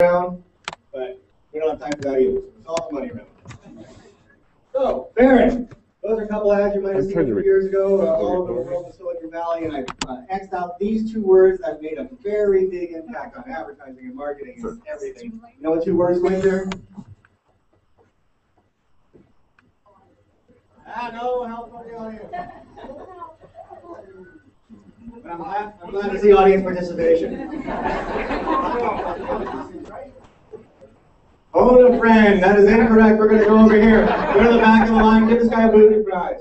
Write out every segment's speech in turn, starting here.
round, but we don't have time for that either. So it's all the money round. So, Baron, those are a couple ads you might have seen a few years ago all over the world in Silicon Valley, and I X'd out these 2 words that made a very big impact on advertising and marketing and everything. You know what 2 words went there? No help from the audience. But I'm glad to see audience participation. Phone a friend. That is incorrect. We're going to go over here. Go to the back of the line. Give this guy a booty prize.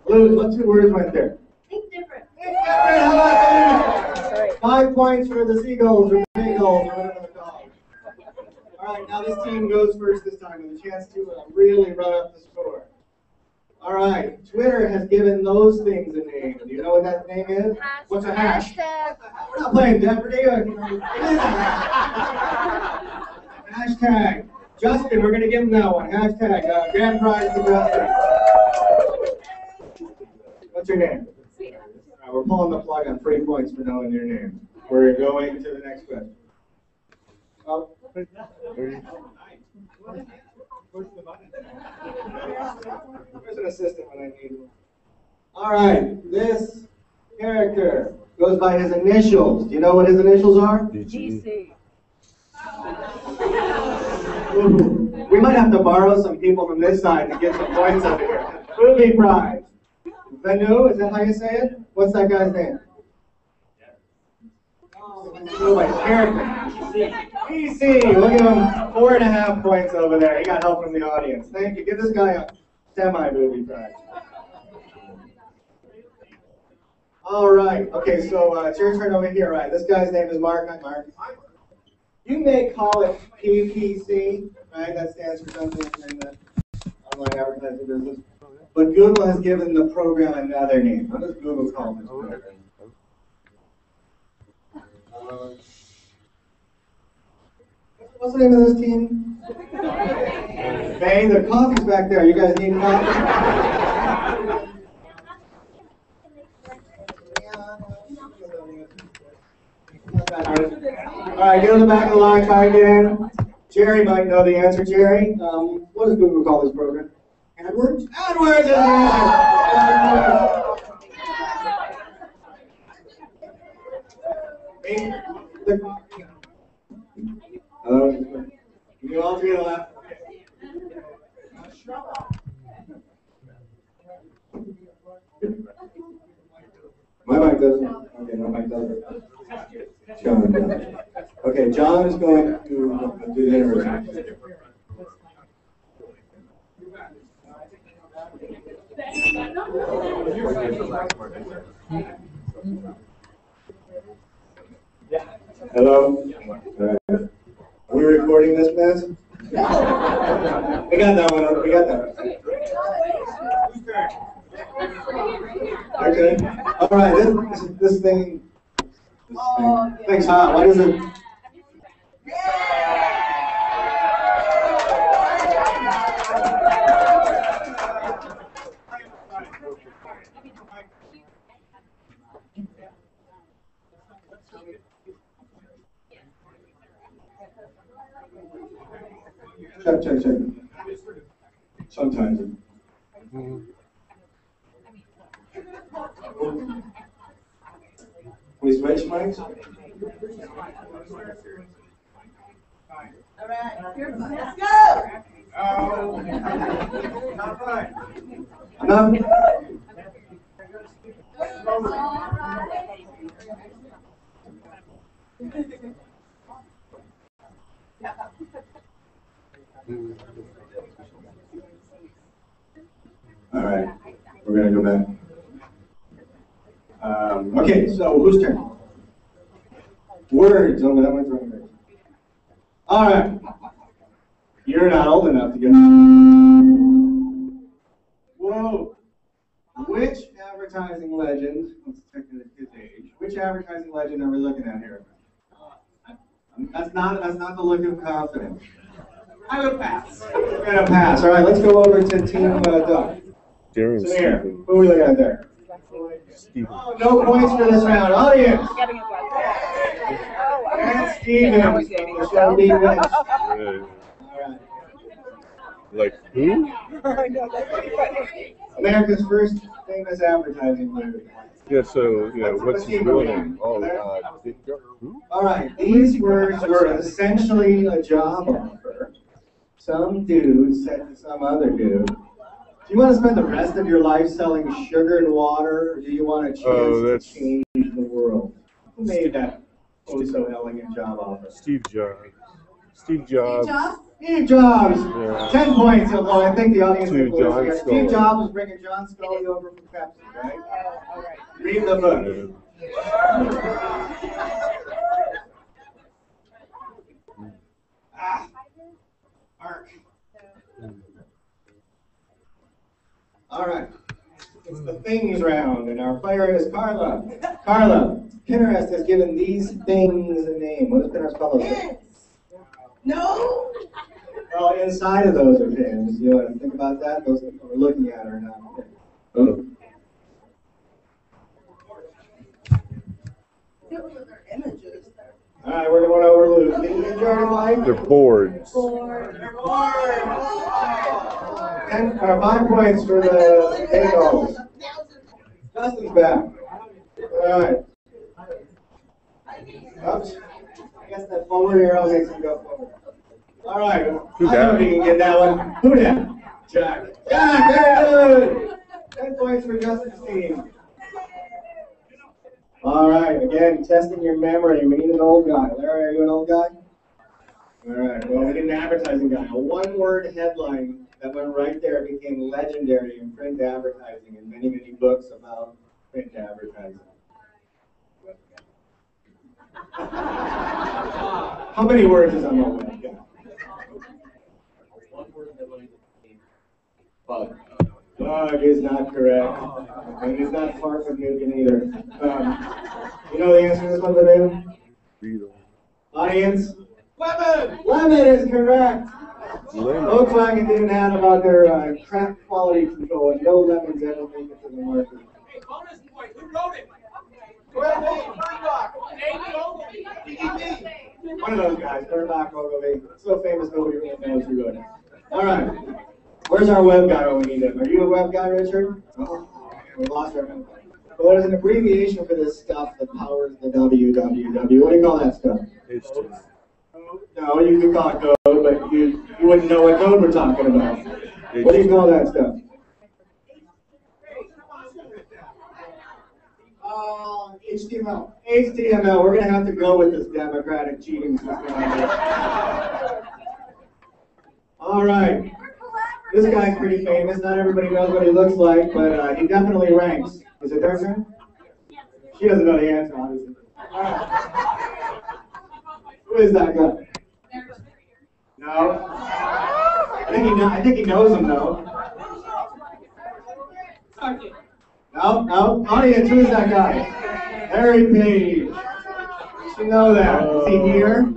Lou, what 2 words went there? Think different. Think different. How about that? 5 points for the Seagulls or the Seagulls or whatever they're called. All right, now this team goes first this time with a chance to really run up the score. All right, Twitter has given those things a name. Do you know what that name is? What's a hash? We're not playing Jeopardy. It is a hash. Hashtag. Justin, we're going to give him that one. Hashtag. Grand prize to Justin. What's your name? We're pulling the plug on 3 points for knowing your name. We're going to the next question. Oh. There's an assistant when I need one. All right, this character goes by his initials. Do you know what his initials are? GC. We might have to borrow some people from this side to get some points over here. Booby prize. Venu, is that how you say it? What's that guy's name? Oh, my character. PC. We'll give him 4.5 points over there. He got help from the audience. Thank you. Give this guy a semi-booby prize. All right. Okay, so it's your turn over here. Right. This guy's name is Mark. Not Mark. You may call it PPC, right? That stands for something in the online advertising business. But Google has given the program another name. What does Google call this program? What's the name of this team? Hey, the coffee's back there. You guys need coffee? All right, get on the back of the line, try again. Jerry might know the answer. Jerry, what does Google call this program? AdWords? AdWords is the answer. You all three to the left. My mic doesn't. Okay, my mic doesn't. John does. Okay, John is going to do the introduction. Hello? Are we recording this mess? We got that one. We got that one. Okay. All right. This thing. Thing's hot. Why does it? Check. Sometimes. We switch mics? All right, let's go! Oh, not right. Enough? All right, we're going to go back. Okay, so whose turn? Words. Oh, that one's wrong. All right. You're not old enough to get. Whoa. Which advertising legend? Let's check his age. Which advertising legend are we looking at here? That's not the look of confidence. I would pass. We're gonna pass. All right. Let's go over to Team Duck. Samir, who are we looking at there? Oh, no points for this round. Audience. Lance Stevens from the show Be Rich. Yeah. Alright. Like who? America's first famous advertising leader. Yeah, so, yeah, what's his real name? Oh, who? Alright, these words were essentially a job offer. Some dude said to some other dude, do you want to spend the rest of your life selling sugar and water, or do you want a chance to change the world? Who made that so elegant job offer? Steve Jobs. Steve Jobs. Steve Jobs. Yeah. 10 points. Although I think the audience To John Steve Scully. Jobs was bringing John Scully over from Pepsi, right? All right. Read the book. Mark. All right. It's the things round, and our player is Carla. Carla, Pinterest has given these things a name. What does Pinterest call those things? No. Well, inside of those are pins. You want to think about that? Those that we're looking at are not pins. Oh. Images. All right, we're going over Luke. Did you enjoy Mike? They're boards. They're boards. 5 points for the Bengals. Justin's back. All right. Oops. I guess that forward arrow makes him go forward. All right. Who I know if you can get that one. Who dat? Jack. Jack, very good. 10 points for Justin's team. All right. Again, testing your memory. We need an old guy. Larry, are you an old guy? All right. Well, we need an advertising guy. A one-word headline that went right there became legendary in print advertising and many, many books about print advertising. How many words is on that web guy? Bug. Bug is not correct. And it's not far from Newton either. You know the answer to this one, Levin? Beetle. Audience? Lemon! Lemon is correct! Volkswagen didn't add about their crap quality control, and no lemons ever make it to the market. Hey, bonus point. Who wrote it? One of those guys, Bernbach, Ogilvy. So famous nobody really knows who wrote it. All right. Where's our web guy when we need him? Are you a web guy, Richard? Oh, we lost our web guy. Well, there's an abbreviation for this stuff that powers the www. What do you call that stuff? HTML. No, you could call it code, but you wouldn't know what code we're talking about. What do you call that stuff? HTML. HTML. We're going to have to go with this democratic cheating system. All right. This guy's pretty famous. Not everybody knows what he looks like, but he definitely ranks. Is it their turn? She doesn't know the answer, obviously. All right. Who is that guy? No. I think he knows him though. No. Audience, who is that guy? Larry Page. You should know that. Is he here?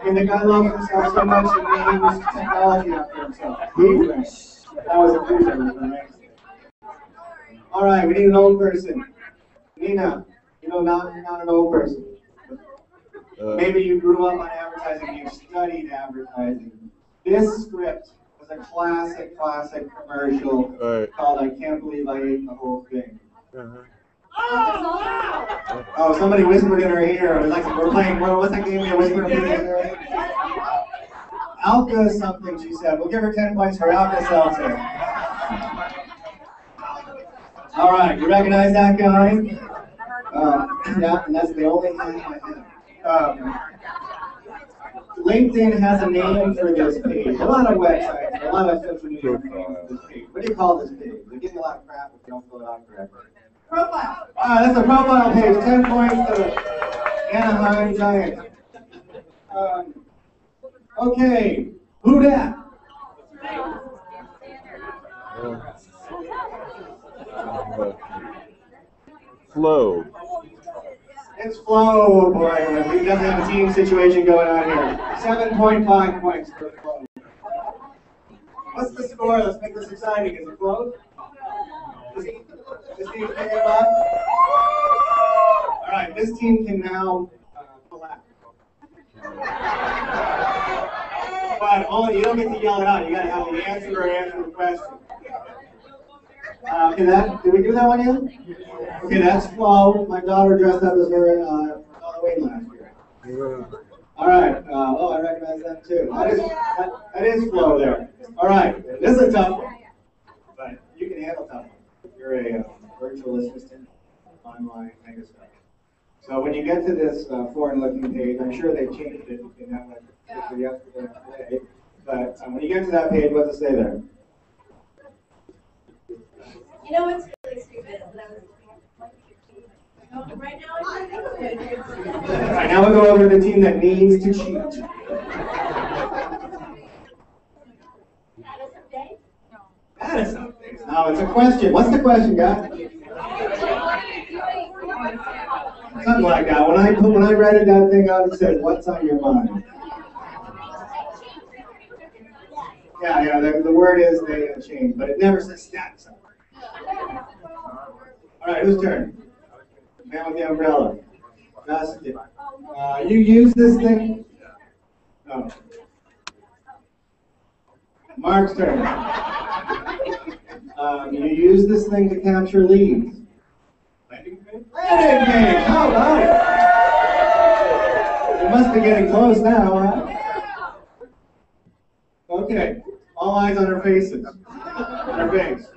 And the guy loves himself so much that he names technology after himself. Who? That was a cruiser, right? All right, we need an old person. Nina, not an old person. Maybe you grew up on advertising, you studied advertising. This script was a classic commercial called I Can't Believe I Ate the Whole Thing. Oh, somebody whispered in her ear. It was like we're playing, what's that game we whispered in her ear? Alka something, she said. We'll give her 10 points for Alka Seltzer. All right, you recognize that guy? Yeah, and that's the only thing I have. LinkedIn has a name for this page. A lot of websites, a lot of social media names this page. What do you call this page? They give you a lot of crap if you don't fill it out correctly. Profile. That's a profile page. 10 points to Anaheim Giants. Okay, who dat? Flow. It's Flo, boy. We definitely have a team situation going on here. 7.5 points for Flo. What's the score? Let's make this exciting. Is it Flo? Is he picking it up? All right, this team can now collapse. But you don't get to yell it out. You got to have the answer or answer the question. Okay, did we do that one yet? Okay, that's Flo. My daughter dressed up as her Halloween last year. All right. I recognize that too. That is Flo there. All right. This is a tough one, but you can handle tough ones. You're a virtual assistant, online mega stuff. So when you get to this foreign-looking page, I'm sure they changed it. You can have like for yesterday today. But when you get to that page, what does it say there? You know what's really stupid? Right now, I'm All right, now we'll go over to the team that needs to cheat. That is something. No, it's a question. What's the question, guys? Something like that. When I read that thing out, it said, "What's on your mind?" Yeah. The word is they changed, but it never says status. All right, whose turn? Man with the umbrella. Justin. You use this thing? No. Mark's turn. You use this thing to capture leads. Landing page? Landing page! All right. You must be getting close now, huh? Okay. All eyes on her faces. Her face.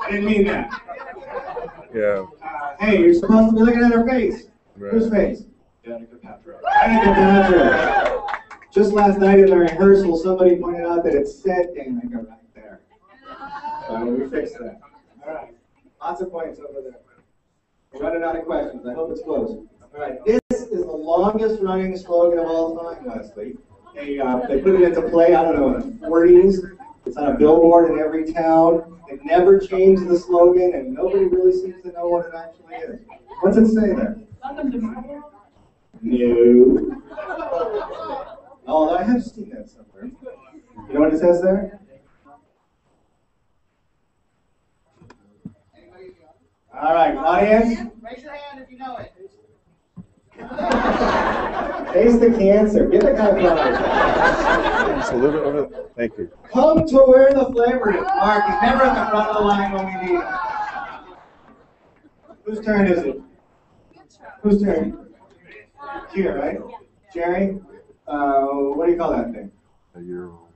I didn't mean that. Yeah. Hey, you're supposed to be looking at her face. Right. Whose face? Danica Patrick. Just last night in the rehearsal, somebody pointed out that it said Danica right there. So we fixed that. All right. Lots of points over there. We're running out of questions. I hope it's close. All right. This is the longest running slogan of all time, Leslie. They put it into play, I don't know, in the 40s. It's on a billboard in every town. It never changed the slogan, and nobody really seems to know what it actually is. What's it say there? No. Oh, I have seen that somewhere. You know what it says there? All right, audience. Raise your hand if you know it. Face the cancer. Give it high five. Just a little bit of it. Thank you. Come to where the flavor is. Mark, he's never at the front of the line when we need him. Whose turn is it? Whose turn? Here, right? Jerry? What do you call that thing? A URL.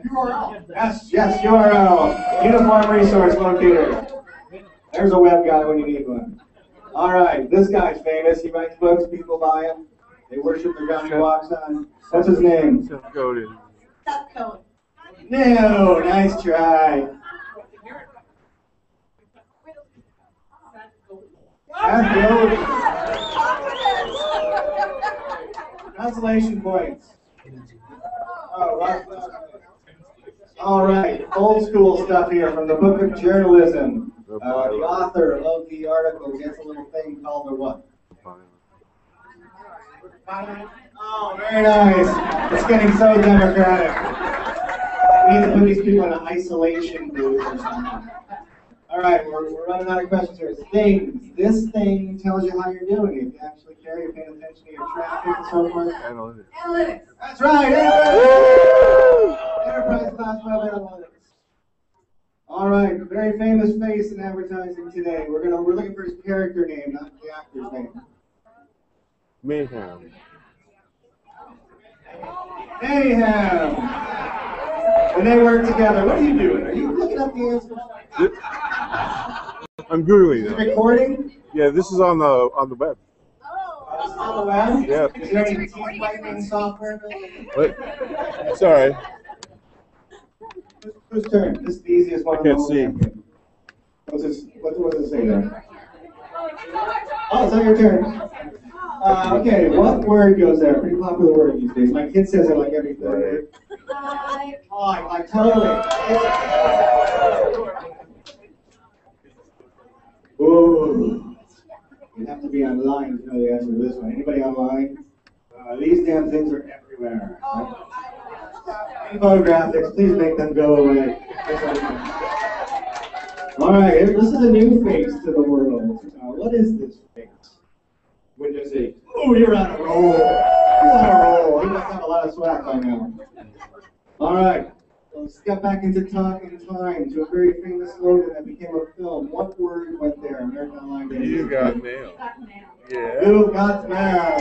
URL. Yes, URL. Uniform Resource Locator. There's a web guy when you need one. All right, this guy's famous. He writes books, people buy him. They worship the ground he walks on. What's his name? Seth Godin. Seth Cohen. No, nice try. Seth Godin. Consolation points. Oh, right. All right, old school stuff here from the Book of Journalism. The author of the article gets a little thing called a what? Oh, very nice. It's getting so democratic. We need to put these people in an isolation booth or something. All right, we're running out of questions here. Things. This thing tells you how you're doing. If you actually care, you're paying attention to your traffic and so forth. Analytics. That's right. Enterprise class web analytics. All right, very famous face in advertising today. We're looking for his character name, not the actor's name. Mayhem. Mayhem. When they work together, what are you doing? Are you looking up the answers? I'm Googling Is it it. recording? Yeah, this is on the web. Is it on the web? Yeah. Is there any teeth whitening software? What? Sorry. Whose turn? This is the easiest one. I can't see. What does it say there? Oh, it's on your turn. Okay, what word goes there? Pretty popular word these days. My kid says it like every third word. Like totally. Ooh. You have to be online to know the answer to this one. Anybody online? These damn things are everywhere. Infographics, please make them go away. All right, this is a new face to the world. What is this face? Windows 8. Oh, you're on a roll. Oh, he must have a lot of swag by now. All right. Let's get back into talking time to a very famous slogan that became a film. What word went there? American Online Days. You got mail. Yeah. You got mail.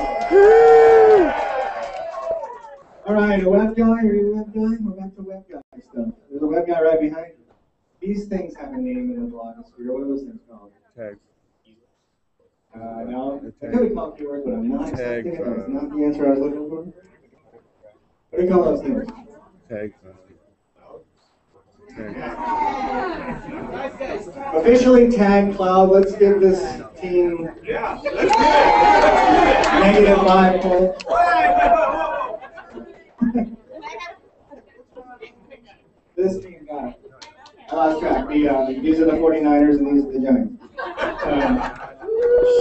All right, a web guy. Are you a web guy? We're back to web guy stuff. There's a web guy right behind you. These things have a name in the blogosphere. What are those things called? Tags. No, I could be called keywords, but I'm not accepting it. That's not the answer I was looking for. What do you call those things? Tags. Officially tagged Cloud. Let's give this team -5 points. This team got it. I lost track. These are the 49ers and these are the Giants.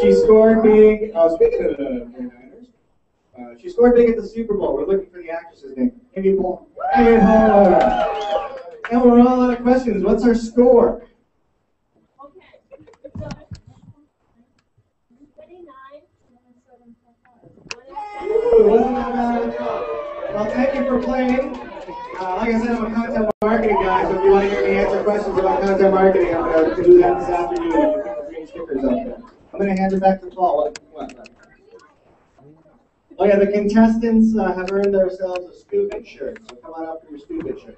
She scored big. Speaking of the 49ers, she scored big at the Super Bowl. We're looking for the actress's name. Amy Poehler. Amy Poehler. And we're all out of questions. What's our score? Okay. 29. Ooh, wasn't that bad? Well, thank you for playing. Like I said, I'm a content marketing guy, so if you want to hear me answer questions about content marketing, I'm going to do that this afternoon. You can bring stickers up there. I'm going to hand it back to Paul. What? Oh yeah, the contestants have earned themselves a stupid shirt, so come on up for your stupid shirt.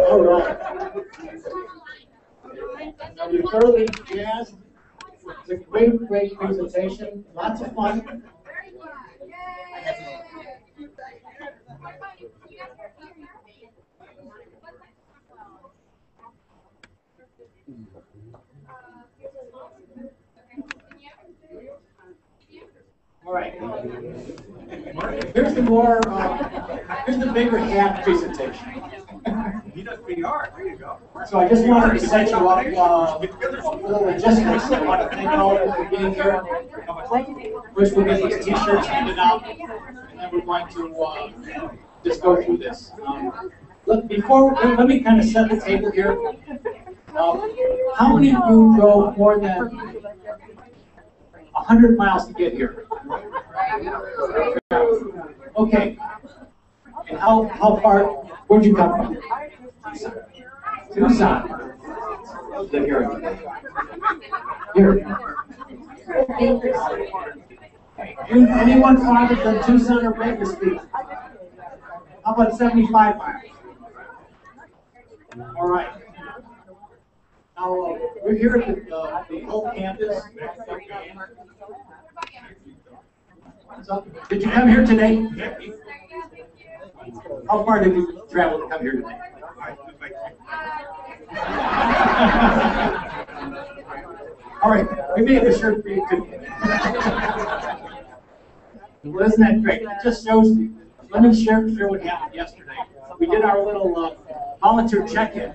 All right. Now you thoroughly jazzed. It's a great presentation. Lots of fun. All right. Here's the bigger hat presentation. He does PR. There you go. So I just wanted to set you up a little logistics. I want to thank all of you for being here. First, we'll get these T-shirts handed out, and then we're going to just go through this. Let me kind of set the table here. How many of you drove more than 100 miles to get here? Okay. And how far? Where'd you come from? Tucson. Here. Anyone farther than Tucson or Bakersfield? How about 75 miles? All right. Now, we're here at the whole campus. So, did you come here today? How far did you travel to come here today? All right, we made a shirt for you too. Well, isn't that great? It just shows you. Let me share what happened yesterday. We did our little volunteer check-in,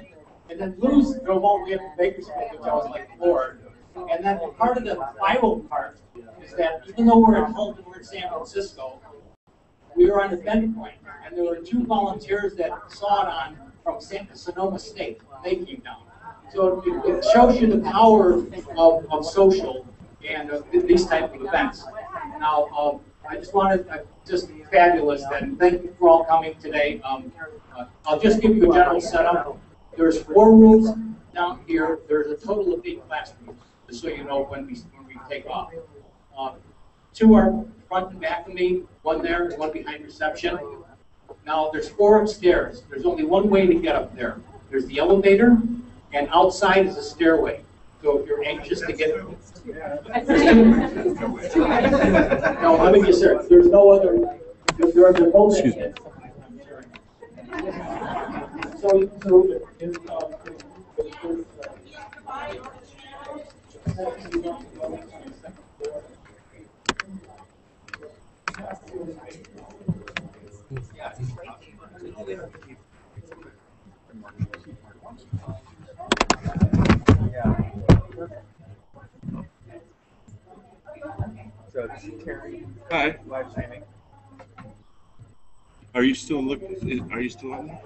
and then Lou's drove all the way up to Bakersfield, which I was like floored. And then part of the viral part is that even though we're at home and we're in San Francisco, we were on the bend point, and there were 2 volunteers that saw it from Sonoma State. They came down. So it shows you the power of social and these type of events. Now, I just wanted, just fabulous, and thank you for all coming today. I'll just give you a general setup. There's 4 rooms down here. There's a total of 8 classrooms, just so you know when we take off. 2 are front and back of me, 1 there, and 1 behind reception. Now, there's 4 upstairs. There's only 1 way to get up there. There's the elevator, and outside is a stairway. So if you're anxious to get no, let me just say, there's no other, they're both in it. Hi. Are you still looking? Are you still on there?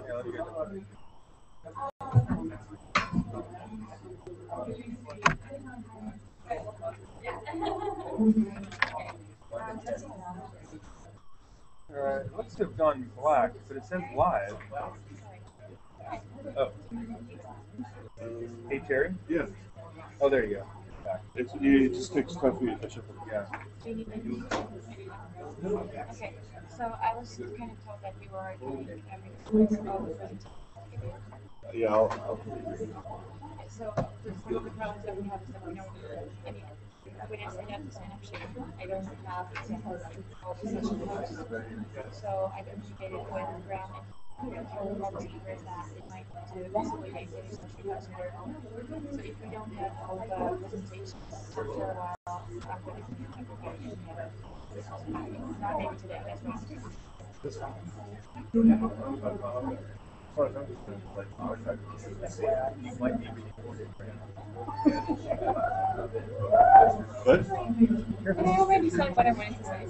It looks to have gone black, but it says live. Oh. Hey, Terry? Yeah. Oh, there you go. It just takes time for you to catch up. Yeah. Okay, so I was kind of told that you were doing everything all the presentation. Yeah, I'll So one of the problems that we have is that we don't any when I sign up to sign up sheet, I don't have all the session notes. So I communicated with Graham and told all the speakers that they might need to facilitate the session notes on their own. So if we don't have all the presentations after a while, I'm going to be everybody and have not maybe today, that's what I'm saying. What? And I already said what I wanted to say.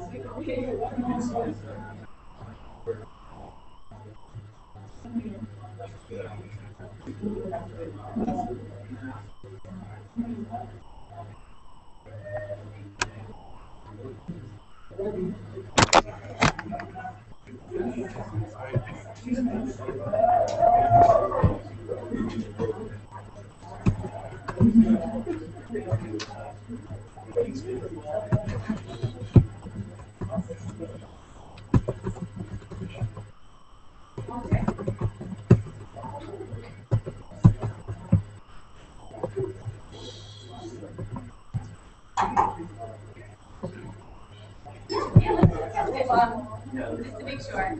Just to make sure.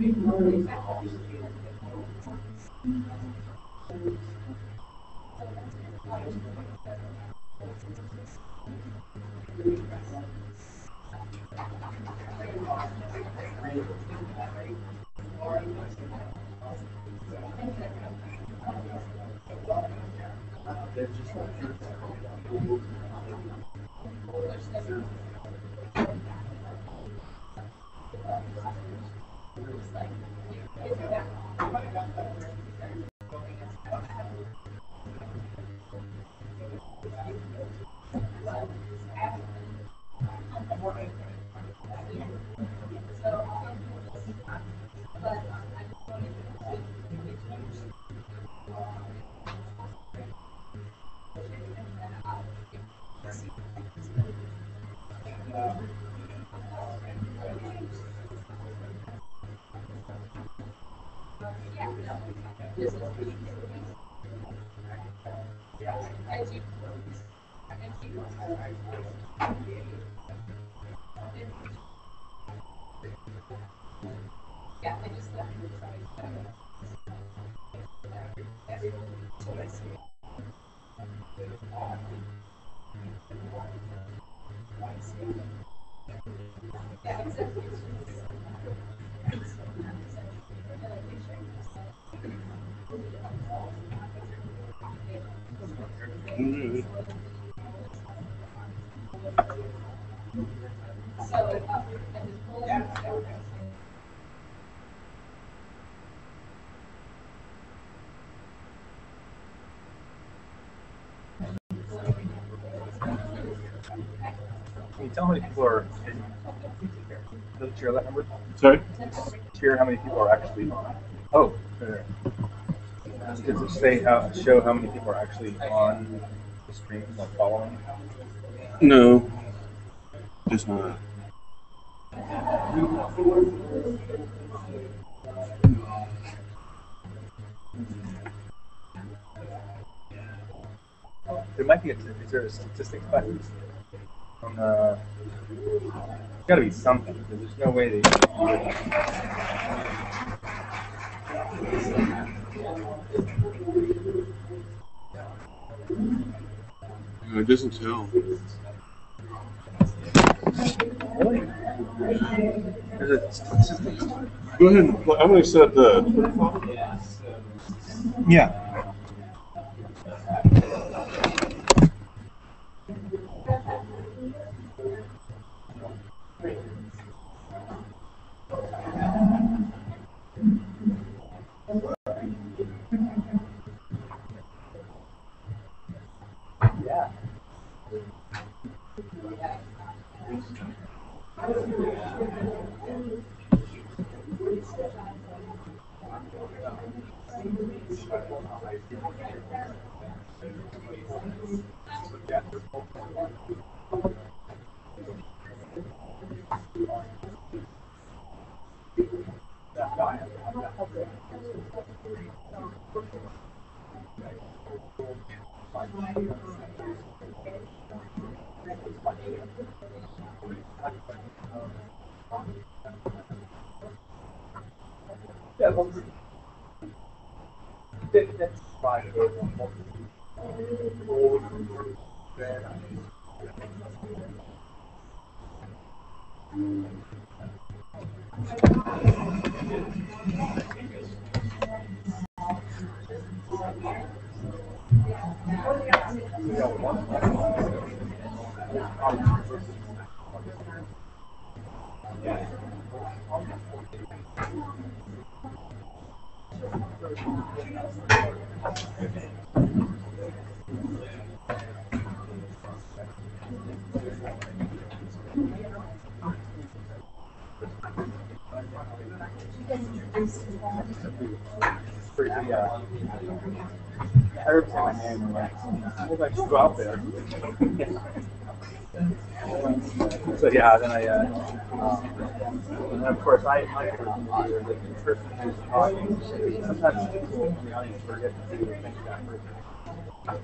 Can you tell how many people are in? Does it share that number? Sorry? Share how many people are actually on. Oh, there. Does it say show how many people are actually on the stream, like following? No, it's not. There might be is there a statistics button? There's got to be something, because there's no way they can do it. It doesn't tell. Really? There's a statistics. Go ahead and I'm going to set the. Yeah. I heard say my name and like, I should go out there. So yeah, then and of course my person who's talking, sometimes people in the audience forget to do things that person. I'm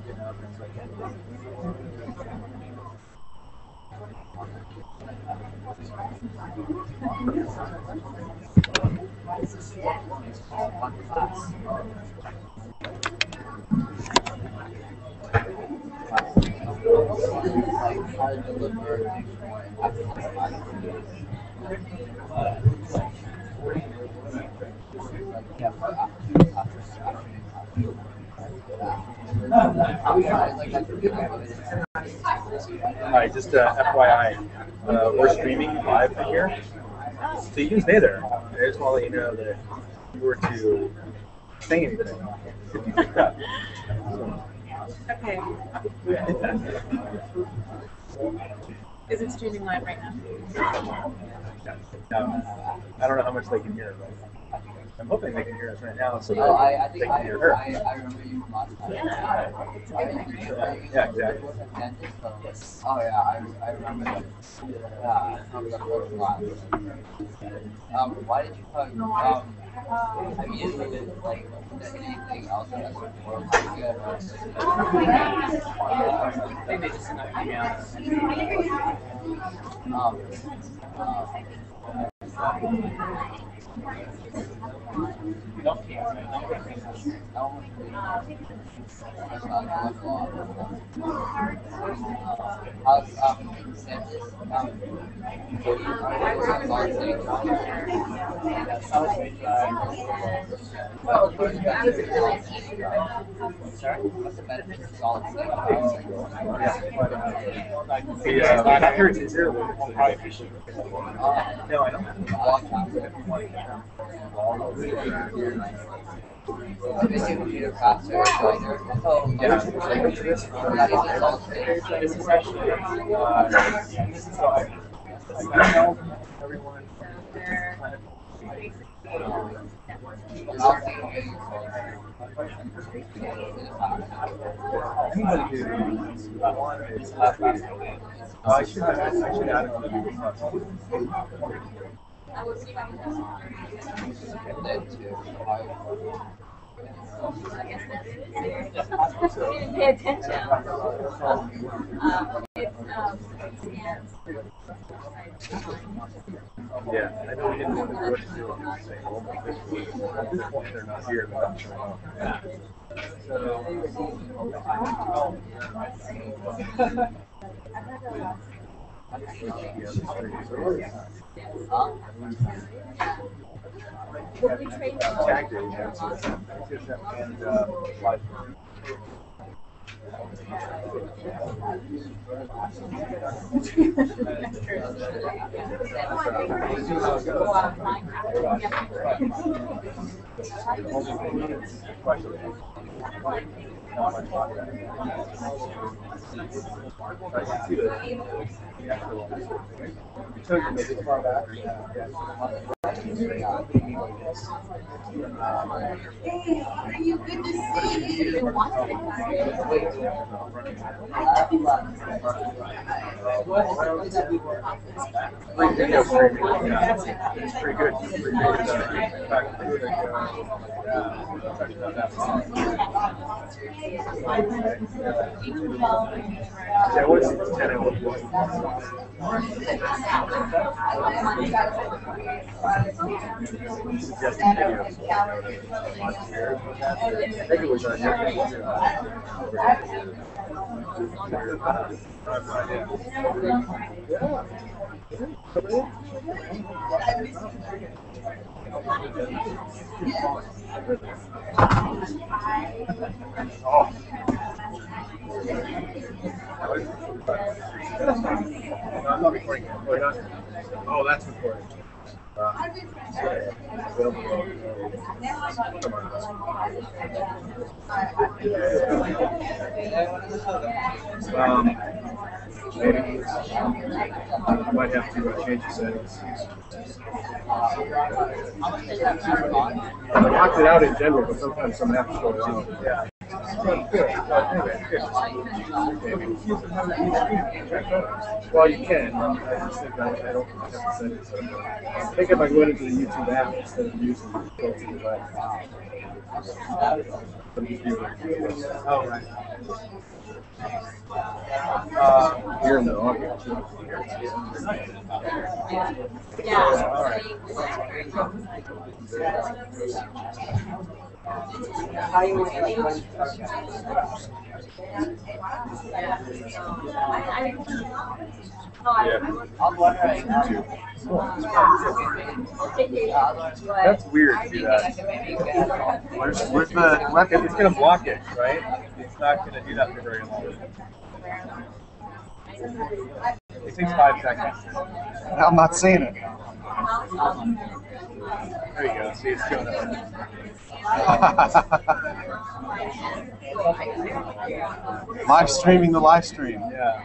getting out there, so I can't. Alright, just FYI, we're streaming live from here, so you can stay there. I just want to let you know that if you were to say anything, if you picked up. Okay. Is it streaming live right now? I don't know how much they can hear, but I'm hoping they can hear us right now, so Oh, I that think they can hear her. I remember you from last time. Yeah, exactly. Oh yeah, I remember that. Yeah, I remember that from last. Why did you put have you like anything else that's more good? I think they just sent out emails. What's the benefit of solid state? Here it is. Here. I appreciate it. No, I don't. This is computer faster, so Yeah. this is actually This is how I know everyone. Anybody who is I should add it on the Google Plus. Pay attention. Yeah, I know we didn't know what to do with this thing. At this point, they're not here, but I'm sure. Tagged it, and applied for it. Are you good to see you? Video streaming, yeah. It's pretty good. Yeah, what's 10 and what? Suggested videos. Maybe it was on I'm not recording it. We're not. Oh, that's recording. Maybe I might have to change the settings. I locked it out in general, but sometimes some apps go wrong. Yeah. Well, you can. I just think I don't have to send it. So I think if I go into the YouTube app instead of using the go-to device. Oh, right. You're in the audience. All right. That's weird to do that. Where's the weapon? It's going to block it, right? It's not going to do that for very long. It takes 5 seconds. I'm not seeing it. There you go. See, it's showing up. Live streaming the live stream. Yeah.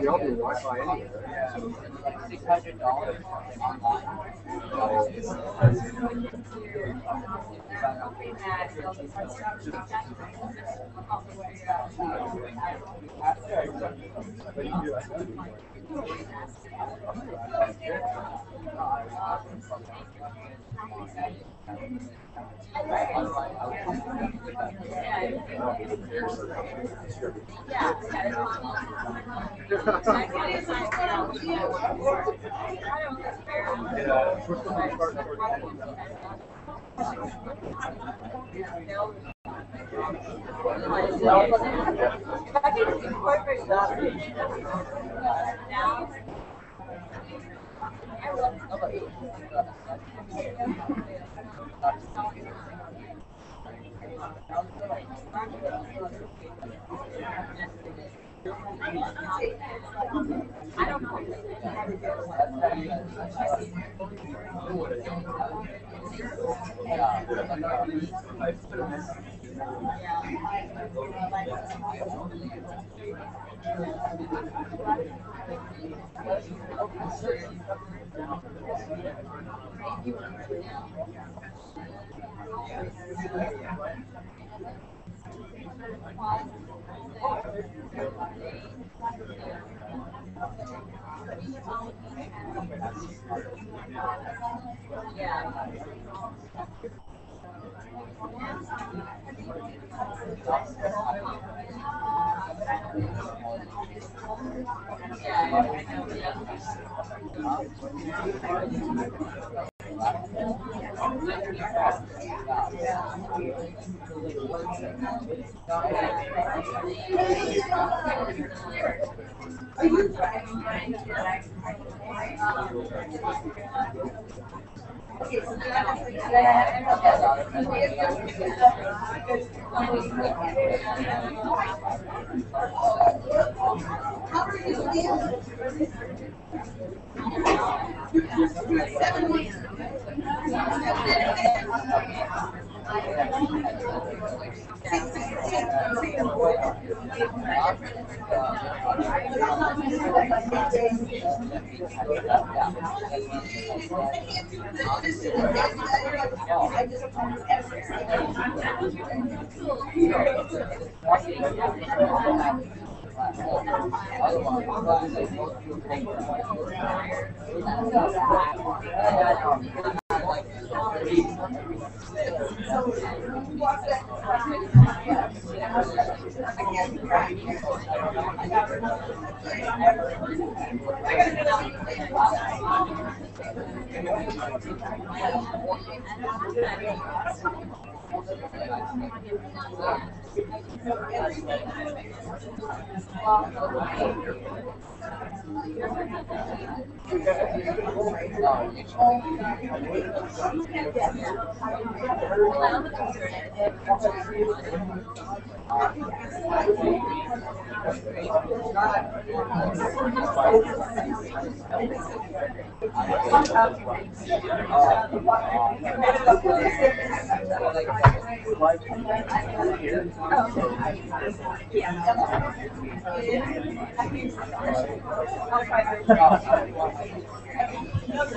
Y'all do Wi-Fi anyway. $600 online.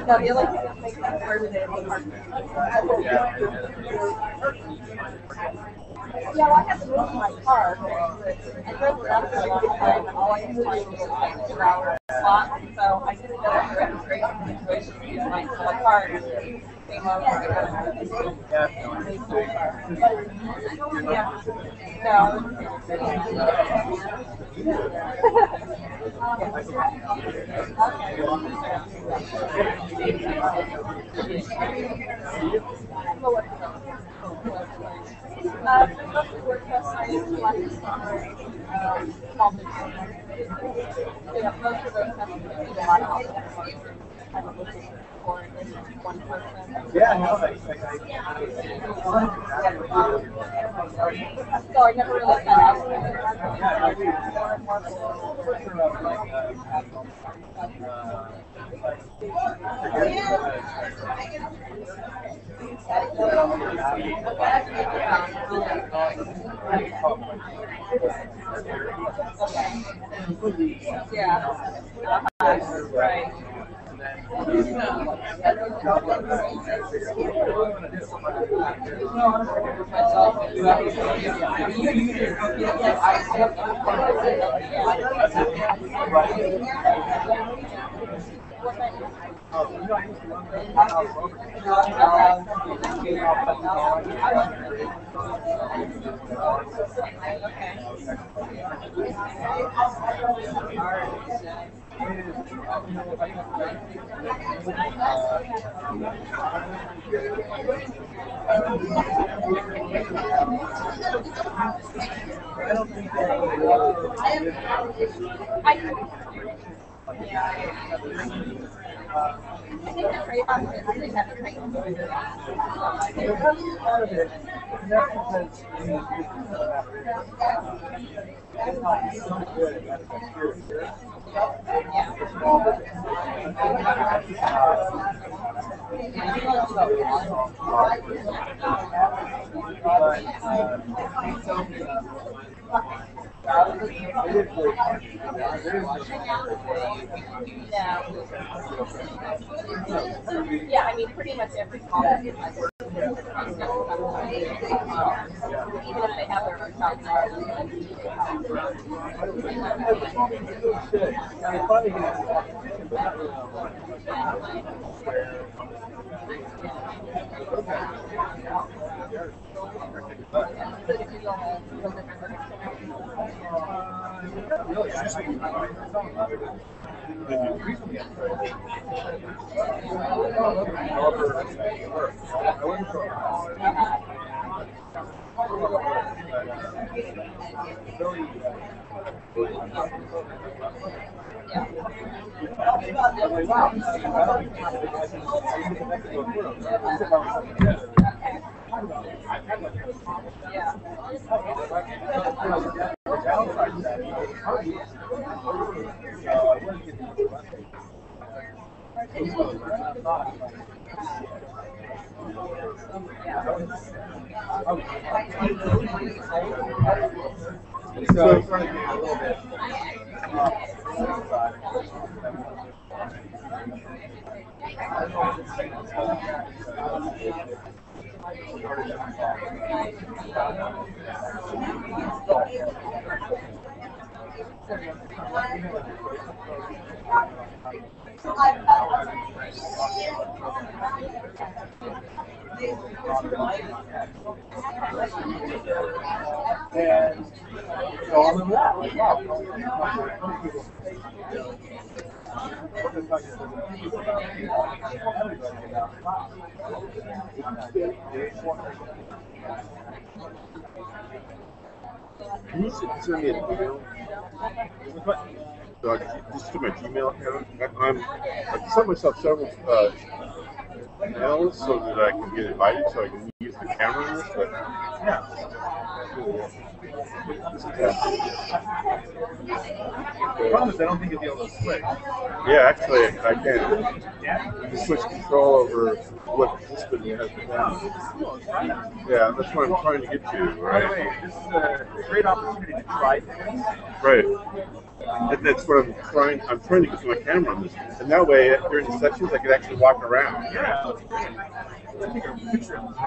No, you like to make that part of it. Yeah, well, I have to move my car. I drove around for a long time, and all I could find was like a 4-hour spot. So I didn't know the registration situation. My car came up. Yeah. Most of those have a lot of help. I was looking for one person. Yeah, no, So I never really got out of right. I think the trade-off is they have to train them. part of it. And that's because it's not so good at Yeah, I mean, pretty much every college is like, even if they have their own shop. And so I'm in that. Like, wow. Can you send me an email? So I can just to my Gmail account. I've set myself several emails so that I can get invited, so I can use the camera in this. But The problem is I don't think you'll be able to switch. yeah, actually, I can. You can switch control over what participant you have down. Yeah, that's what I'm trying to get to, By the right? way, this is a great opportunity to try things. Right. And that's what I'm trying. I'm trying to get to my camera on this, and that way, during the sessions, I can actually walk around. Yeah. Let's take a picture of this.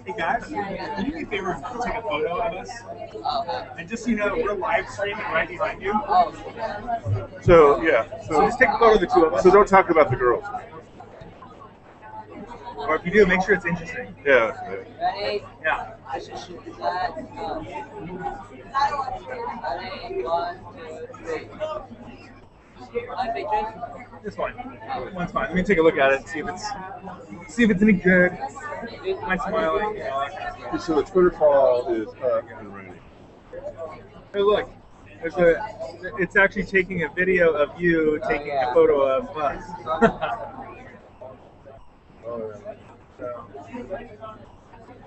Hey guys, can you do me a favor and take a photo of us? And just so you know, we're live streaming right behind you. So yeah. So just take a photo of the two of us. So don't talk about the girls. Or if you do, make sure it's interesting. Yeah. Ready? Yeah. I should shoot that. Ready? 1, 2, 3. Live pictures? This one. One's fine. Let me take a look at it and see if it's any good. Am I smiling? Yeah. So the Twitter follow is up and running. Hey, look. It's actually taking a video of you taking a photo of us.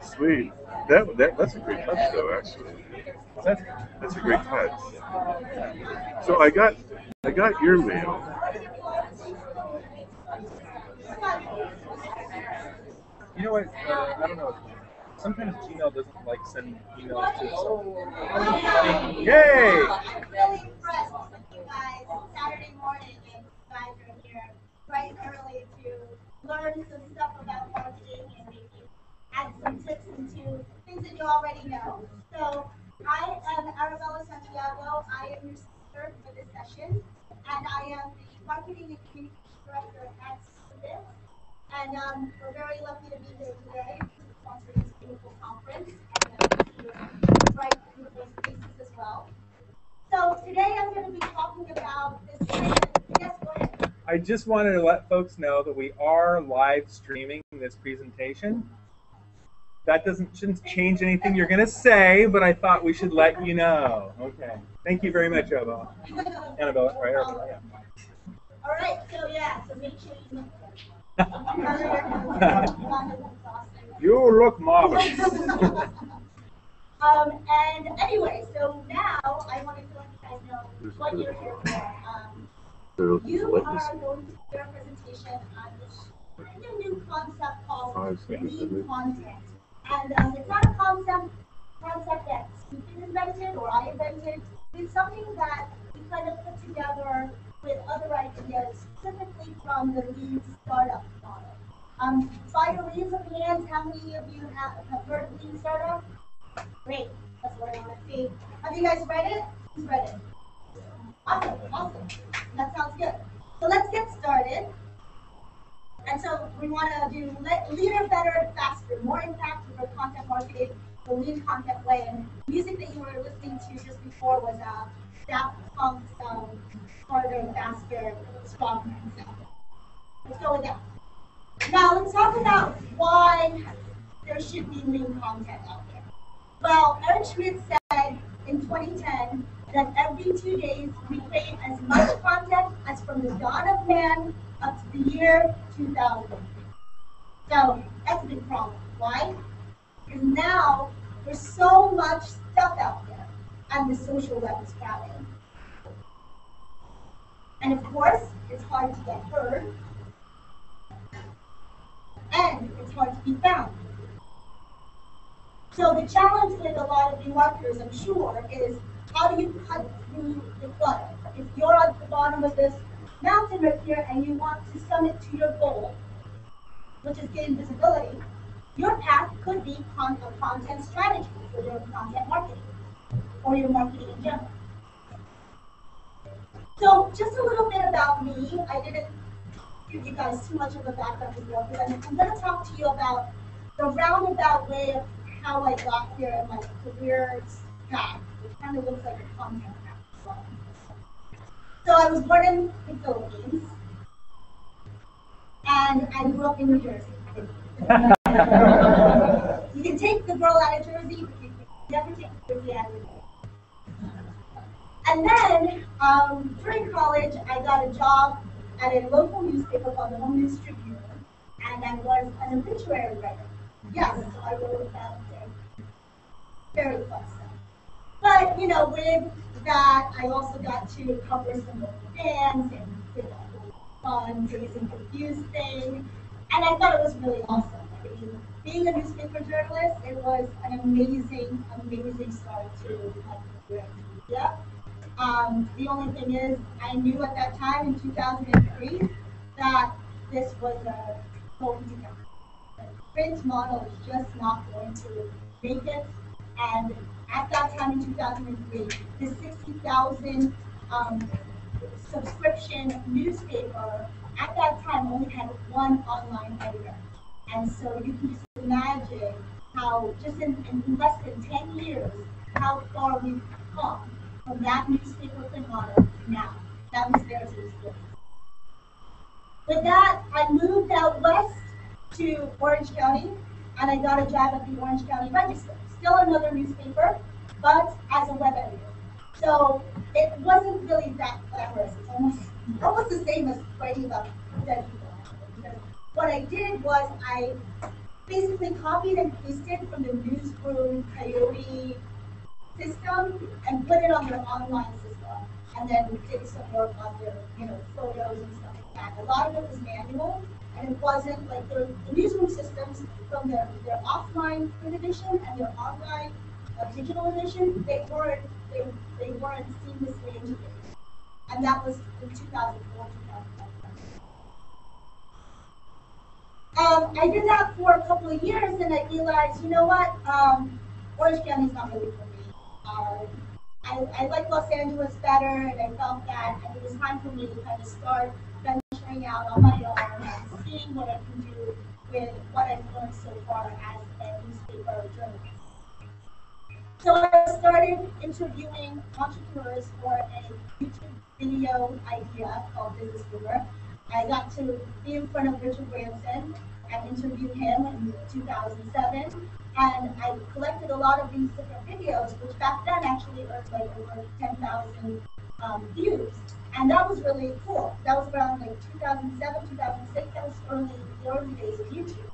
Sweet. That's a great touch, though. Actually, that's a great touch. So I got your mail. You know what? I don't know. Sometimes Gmail doesn't like send emails to us. Yay! I'm really impressed with you guys. Saturday morning, and you guys are here bright and early to learn some stuff about marketing and maybe add some tips into things that you already know. So I am Arabella Santiago. I am your speaker for this session, and I am the marketing and communication director at this. And we're very lucky to be here today to sponsor this beautiful conference and bright, beautiful spaces as well. So today I'm going to be talking about this session. Yes, go ahead. I just wanted to let folks know that we are live streaming this presentation. That shouldn't change anything you're going to say, but I thought we should let you know. Okay. Thank you very much, Annabelle. Annabelle, right? Yeah. All right, so make sure you look You look marvelous. And anyway, so now I wanted to let you guys know what you're here for. You are going to hear a presentation on this kind of new concept called lean content. And it's not a concept that Stephen invented or I invented. It's something that we kind of put together with other ideas, specifically from the lean startup model. By a raise of hands, how many of you have heard of lean startup? Great, that's what I want to see. Have you guys read it? Who's read it? Awesome. That sounds good. So let's get started. And so we want to do leaner, better, faster, more impact for content marketing, the lean content way. And music that you were listening to just before was Daft Punk's Harder, Faster, Stronger. Let's go with that. Now let's talk about why there should be lean content out there. Well, Eric Schmidt said in 2010 that every 2 days we create as much content as from the dawn of man up to the year 2000. So that's a big problem. Why? Because now there's so much stuff out there, and the social web is crowded. And of course, it's hard to get heard, and it's hard to be found. So the challenge with a lot of new marketers, I'm sure, is how do you cut through the clutter? If you're at the bottom of this mountain right here and you want to summit to your goal, which is gain visibility, your path could be a content strategy for your content marketing or your marketing in general. So just a little bit about me. I didn't give you guys too much of a background before, but I'm going to talk to you about the roundabout way of how I got here in my career path, which kind of looks like a content path. So I was born in the Philippines, and I grew up in New Jersey. You can take the girl out of Jersey, but you can never take Jersey out of New Jersey. And then, during college, I got a job at a local newspaper called the Home News Tribune, and I was an obituary writer. Yes, so I wrote about very fun stuff. But, you know, with that, I also got to cover some local bands and did a whole fun, crazy, confused thing. And I thought it was really awesome. I mean, being a newspaper journalist, it was an amazing, amazing start to my career in media. The only thing is, I knew at that time in 2003 that this was going to happen. The print model is just not going to make it. And at that time in 2003, the 60,000 subscription newspaper at that time only had one online editor. And so you can just imagine how, just in less than 10 years, how far we've come from that newspaper print model to now. That was there to this day. With that, I moved out west to Orange County, and I got a job at the Orange County Register. Still another newspaper, but as a web editor. So it wasn't really that glamorous. It's almost the same as writing about dead people. Because what I did was I basically copied and pasted from the newsroom Coyote system and put it on their online system, and then did some work on their, photos and stuff like that. A lot of it was manual, and it wasn't like the newsroom systems from their offline print edition and their online digital edition. They weren't seamlessly integrated, and that was in 2004, 2005. I did that for a couple of years, and I realized, you know what, Orange County's not really for me. I like Los Angeles better, and I felt that it was time for me to kind of start venturing out on my own and seeing what I can do with what I've learned so far as a newspaper journalist. So I started interviewing entrepreneurs for a YouTube video idea called Business Boomer. I got to be in front of Richard Branson and interview him in 2007. And I collected a lot of these different videos, which back then actually earned like over 10,000 views. And that was really cool. That was around like 2007, 2006. That was the early days of YouTube.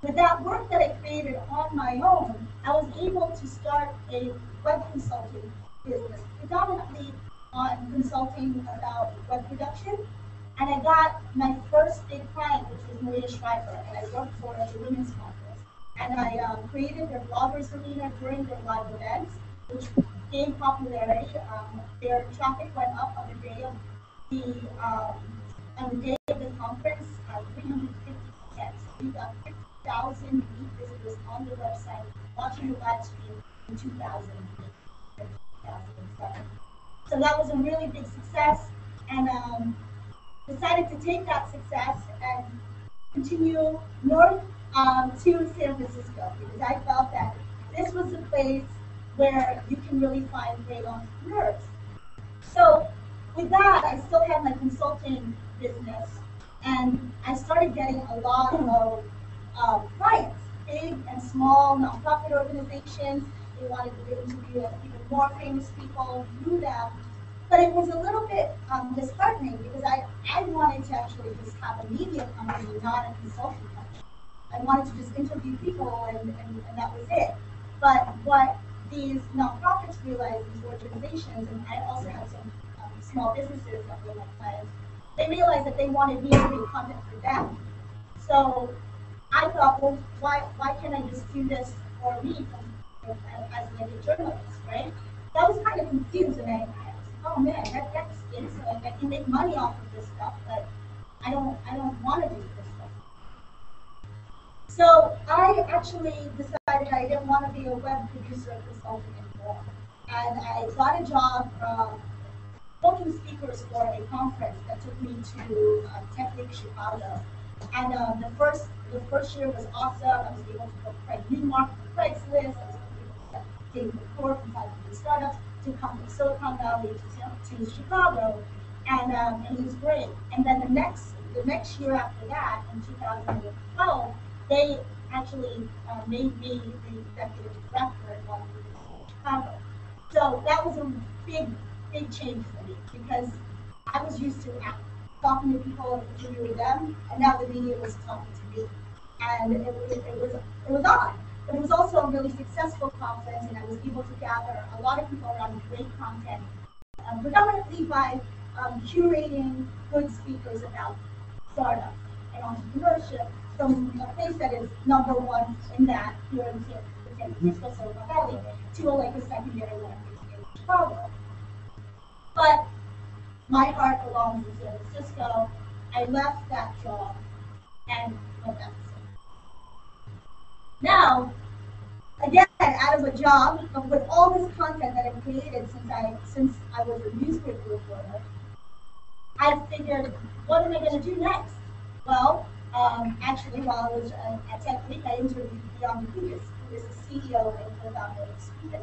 With that work that I created on my own, I was able to start a web consulting business, predominantly on consulting about web production. And I got my first big client, which was Maria Shriver, and I worked for the Women's Conference. And I created their bloggers arena during their live events, which gained popularity. Their traffic went up on the day of the conference, 350%. So we got 50,000 unique visitors on the website watching the live stream in 2008 and 2007. So that was a really big success, and decided to take that success and continue north to San Francisco, because I felt that this was the place where you can really find great entrepreneurs. So with that, I still had my consulting business, and I started getting a lot of clients, big and small nonprofit organizations. They wanted to interview even more famous people, knew them. But it was a little bit disheartening, because I wanted to actually just have a media company, not a consulting company. I wanted to just interview people, and that was it. But what these nonprofits realized, these organizations, and I also had some small businesses that were my clients, they realized that they wanted me to make content for them. So I thought, well, why can't I just do this for me as like a journalist, right? So I was kind of confused, and I was like, oh man, that stinks. Like I can make money off of this stuff, but I don't want to do this stuff. So I actually decided I didn't want to be a web producer consultant anymore, and I got a job booking speakers for a conference that took me to Tech Week Chicago. And the first year was awesome. I was able to book Craig Newmark for Craigslist. I was able to David McCord from 500 Startups to come from Silicon Valley to Chicago, and it was great. And then the next year after that, in 2012, they actually made me the executive director of Chicago. So that was a big change for me, because I was used to talking to people, interviewing them, and now the media was talking to me, and it was odd. But it was also a really successful conference, and I was able to gather a lot of people around great content, predominantly by curating good speakers about startups and entrepreneurship from a place that is #1 in that here in San Francisco, Silicon Valley, to like a secondary one in Chicago. But my heart belongs in San Francisco. I left that job and went back to San Francisco. Now, again, out of a job, but with all this content that I've created since I was a newspaper reporter, I figured, what am I going to do next? Well, actually, while I was at Tech Week, I interviewed Beyond Lucas, who is the CEO and co-founder of Speak.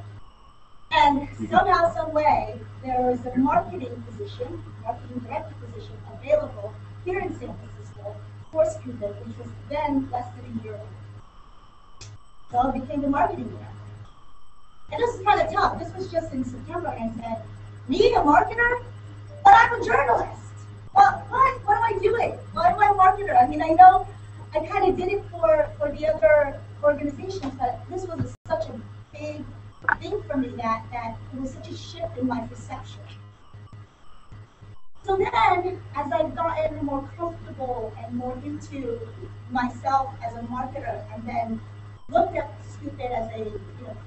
And somehow, some way, there was a marketing director position available here in San Francisco for Speak, which was then less than a year old. So I became the marketing director. And this is kind of tough. This was just in September, and I said, need a marketer? But I'm a journalist. Well, what am I doing? Why am I a marketer? I mean, I know I kind of did it for the other organizations, but this was such a big thing for me that it was such a shift in my perception. So then, as I've gotten more comfortable and more into myself as a marketer, and then looked at Scoop It as a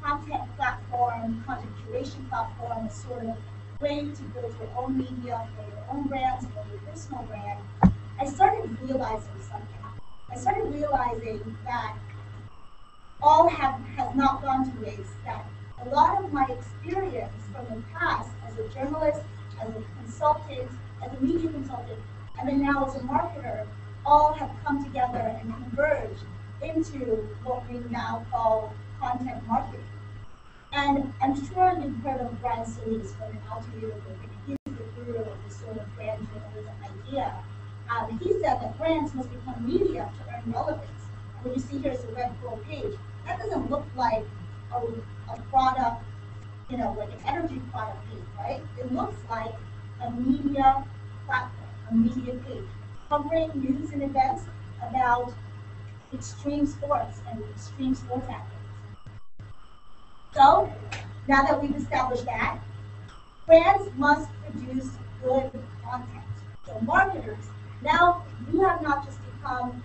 content platform, content curation platform, a sort of way to build your own media for your own brands, for your personal brand, I started realizing something. I started realizing that all has not gone to waste, that a lot of my experience from the past as a journalist, as a consultant, as a media consultant, and then now as a marketer, all have come together and converged into what we now call content marketing. And I'm sure you've heard of Brian Solis from the Altitude Group. He's the guru of this sort of brand journalism idea. He said that brands must become media to earn relevance. And what you see here is a red gold page. That doesn't look like a product, like an energy product page, right? It looks like a media platform, a media page, covering news and events about extreme sports and extreme sports athletes. So, now that we've established that, brands must produce good content. So marketers, now you have not just become,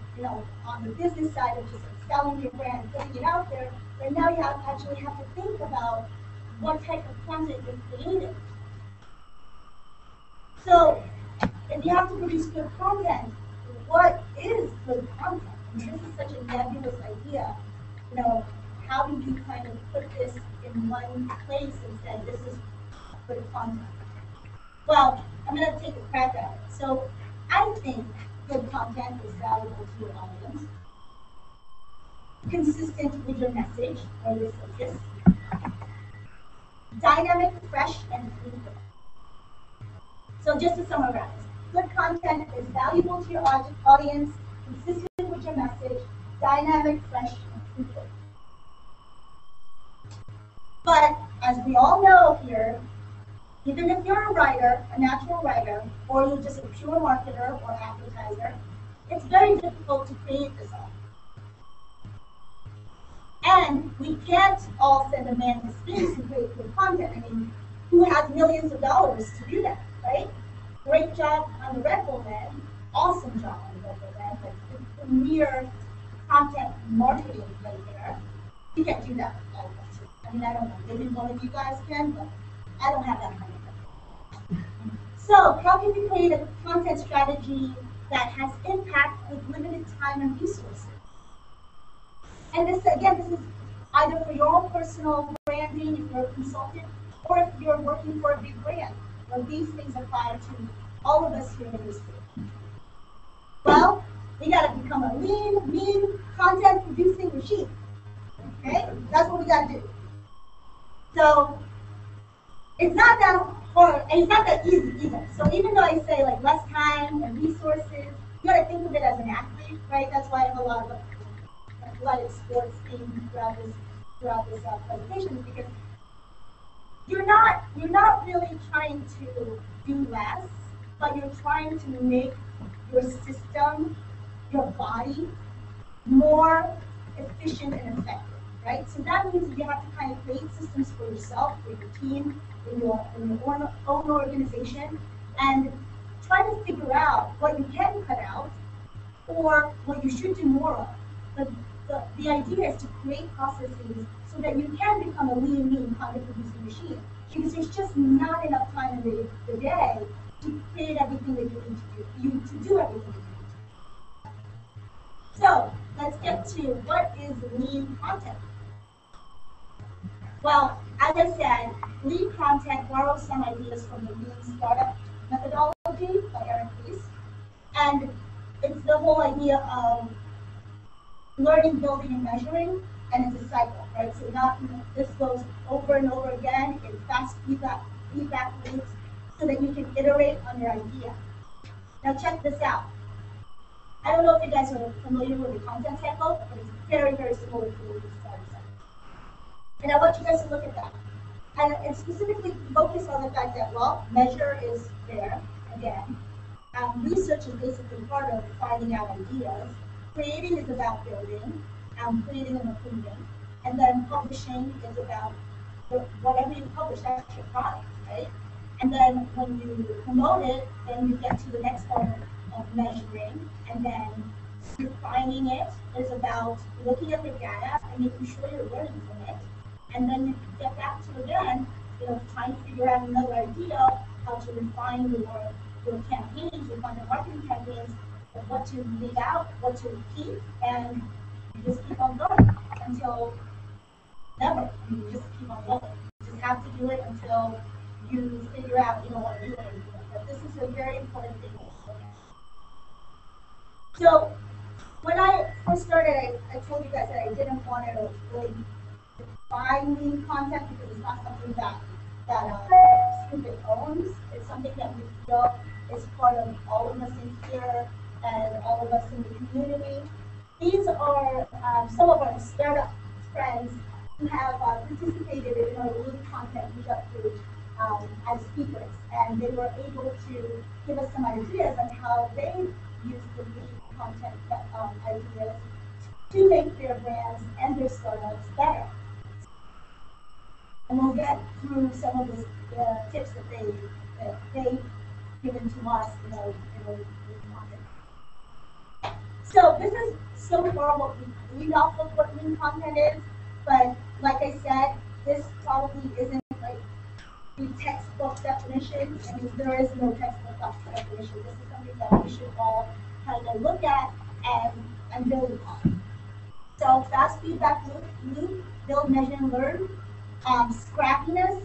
on the business side of just selling your brand, putting it out there, but now you actually have to think about what type of content you're creating. So, if you have to produce good content, what is good content? I mean, this is such a nebulous idea. How do you kind of put this in one place and say, this is good content? Well, I'm going to take a crack at it. So I think good content is valuable to your audience, consistent with your message or your focus, dynamic, fresh, and frequent. So just to summarize, good content is valuable to your audience, consistent with your message, dynamic, fresh, and frequent. But as we all know here, even if you're a writer, a natural writer, or you're just a pure marketer or advertiser, it's very difficult to create this all. And we can't all send a man to space and create good content. I mean, who has millions of dollars to do that, right? Great job on the Red Bull men, awesome job on the Red Bull men, but the premier content marketing right there, you can't do that with all of us. I mean, I don't know, maybe one of you guys can, but I don't have that kind of thing. So, how can we create a content strategy that has impact with limited time and resources? And this, again, this is either for your own personal branding, if you're a consultant, or if you're working for a big brand. Well, these things apply to all of us here in this group. Well, we got to become a lean, mean, content producing machine. Okay? That's what we got to do. So, it's not that hard, and it's not that easy either. So even though I say like less time and resources, you got to think of it as an athlete, right? That's why I have a lot of athletic sports themes throughout this presentation, because you're not really trying to do less, but you're trying to make your system, your body, more efficient and effective. Right? So that means that you have to kind of create systems for yourself, for your team, in your own organization, and try to figure out what you can cut out or what you should do more of. But the idea is to create processes so that you can become a lean, mean, content producing machine. Because there's just not enough time in the day to create everything that you need to do everything that you need to do. So let's get to what is lean content. Well, as I said, lean content borrows some ideas from the lean startup methodology by Eric Ries. And it's the whole idea of learning, building, and measuring, and it's a cycle, right? So this goes over and over again in fast feedback loops so that you can iterate on your idea. Now check this out. I don't know if you guys are familiar with the content cycle, but it's very, very similar to the lean startup cycle. And I want you guys to look at that. And specifically focus on the fact that, well, measure is there, again. Research is basically part of finding out ideas. Creating is about building, creating and improving. And then publishing is about whatever you publish, that's your product, right? And then when you promote it, then you get to the next part of measuring. And then refining it is about looking at the data and making sure you're learning from it. And then you get back to, again, trying to figure out another idea, how to refine your campaigns, refine your marketing campaigns, what to leave out, what to keep, and you just keep on going until never. You just keep on going. You just have to do it until you figure out you don't want to do it anymore. But this is a very important thing to look at. So when I first started, I told you guys that I didn't want to really define lean content because it's not something that Stupid owns. It's something that we feel is part of all of us in here and all of us in the community. These are some of our startup friends who have participated in our lean content meetup group as speakers, and they were able to give us some ideas on how they use the lean content ideas to make their brands and their startups better. And we'll get through some of the tips that they've given to us in our lean content. So this is so far what we read off of what lean content is, but like I said, this probably isn't like the textbook definition. I mean, there is no textbook definition. This is something that we should all kind of look at and build upon. So fast feedback loop, build, measure, and learn. Scrappiness,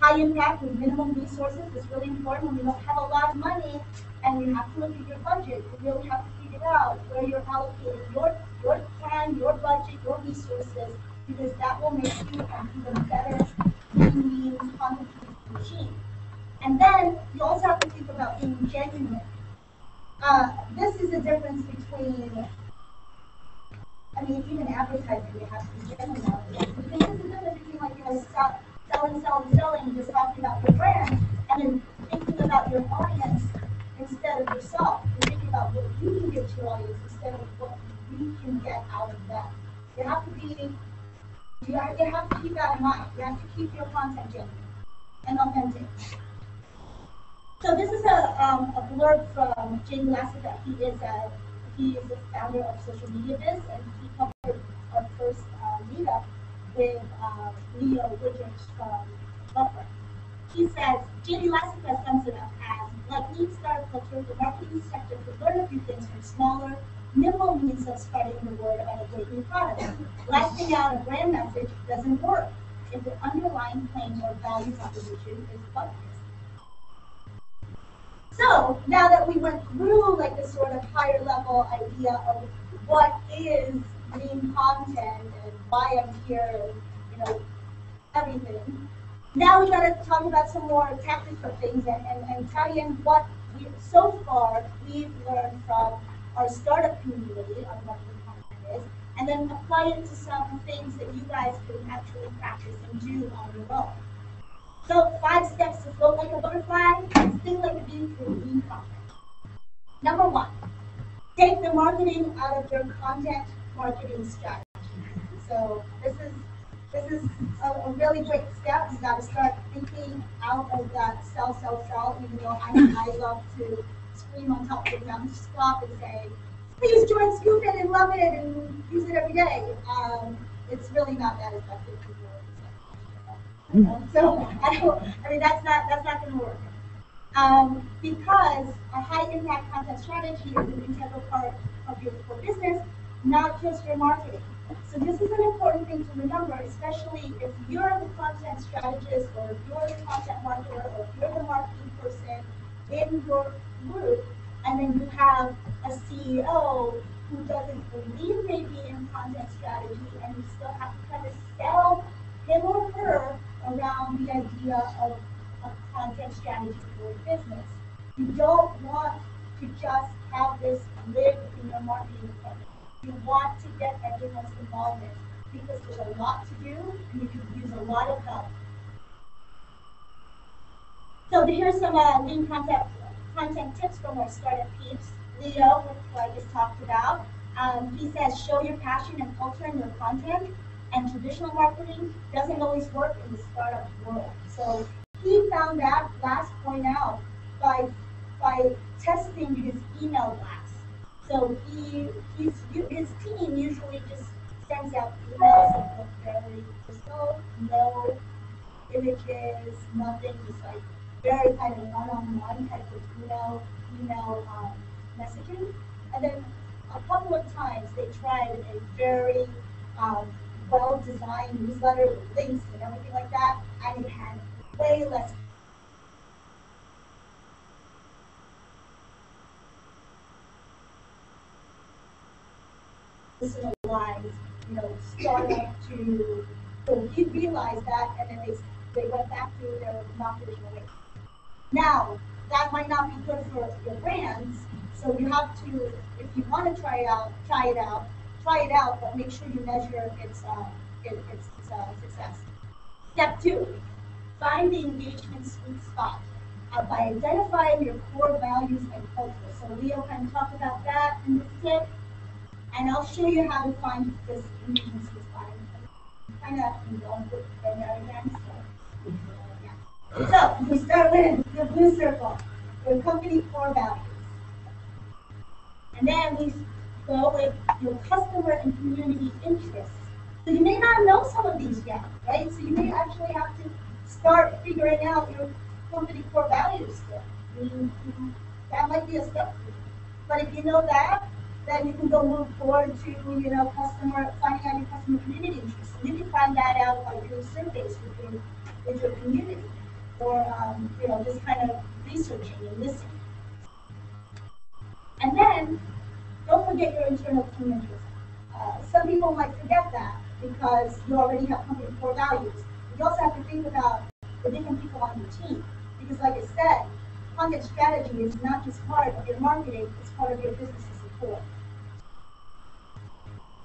high impact with minimum resources is really important when you don't have a lot of money and you have to look at your budget. You really have to figure out where you're allocating your time, your budget, your resources, because that will make you an even better lean content machine. And then you also have to think about being genuine. This is the difference between, even advertising, you have to be genuine nowadays. Because this is the difference between selling, and just talking about your brand, and then thinking about your audience instead of yourself. You're thinking about what you can give to your audience instead of what you can get out of them. You have to keep that in mind. You have to keep your content genuine and authentic. So this is a blurb from Jamie Lassiter. He is the founder of Social Media Biz, and he covered our first meetup with Leo Woodridge from Buffer. He says, Jamie Lassiter sums it up as, like lean startup culture, the marketing sector could learn a few things from smaller, nimble means of spreading the word about a great new product. Blasting out a brand message doesn't work if the underlying claim or value proposition is bugged. So now that we went through like this sort of higher level idea of what is lean content and why I'm here and everything, now we got to talk about some more tactical things and tell you what so far we've learned from our startup community on what lean content is, and then apply it to some things that you guys can actually practice and do on your own. So 5 steps to float like a butterfly and sting like a bee through lean content. Number 1, take the marketing out of your content marketing strategy. So this is a really great step. You got to start thinking out of that sell, even though I love to scream on top of the mountaintop and say, please join Scoop It and love it and use it every day. It's really not that effective. So that's not going to work. Because a high impact content strategy is an integral part of your core business, not just your marketing. So this is an important thing to remember, especially if you're the content strategist or if you're the content marketer or if you're the marketing person in your group, and then you have a CEO who doesn't believe maybe in content strategy, and you still have to kind of sell him or her around the idea of a content strategy for your business. You don't want to just have this live in your marketing department. You want to get everyone's involvement because there's a lot to do and you can use a lot of help. So here's some lean content tips from our startup peeps. Leo, who I just talked about, he says show your passion and culture in your content, and traditional marketing doesn't always work in the startup world. So he found that last point out by testing his email blast. So his team usually just sends out emails that look very personal, no images, nothing, just like very kind of one-on-one type of email messaging. And then a couple of times they tried a very well-designed newsletter with links and everything like that, and it had way less personalized, startup to. So we realized that, and then they went back to their non-traditional way. Now that might not be good for your brands, so you have to, if you want to try it out, but make sure you measure its success. Step 2, find the engagement sweet spot by identifying your core values and culture. So Leo kind of talked about that in this tip, and I'll show you how to find this engagement sweet spot. I'm kind of going with there again. So we start with the blue circle, your company core values. And then we go with your customer and community interests. So you may not know some of these yet, right? So you may actually have to start figuring out your company core values still. That might be a step for you. But if you know that, then you can go move forward to, finding out your customer community interests. And you can find that out by doing surveys with your community, or just kind of researching and listening. And then don't forget your internal team interests. Some people might forget that because you already have company core values. You also have to think about the different people on your team, because like I said, content strategy is not just part of your marketing, it's part of your business support.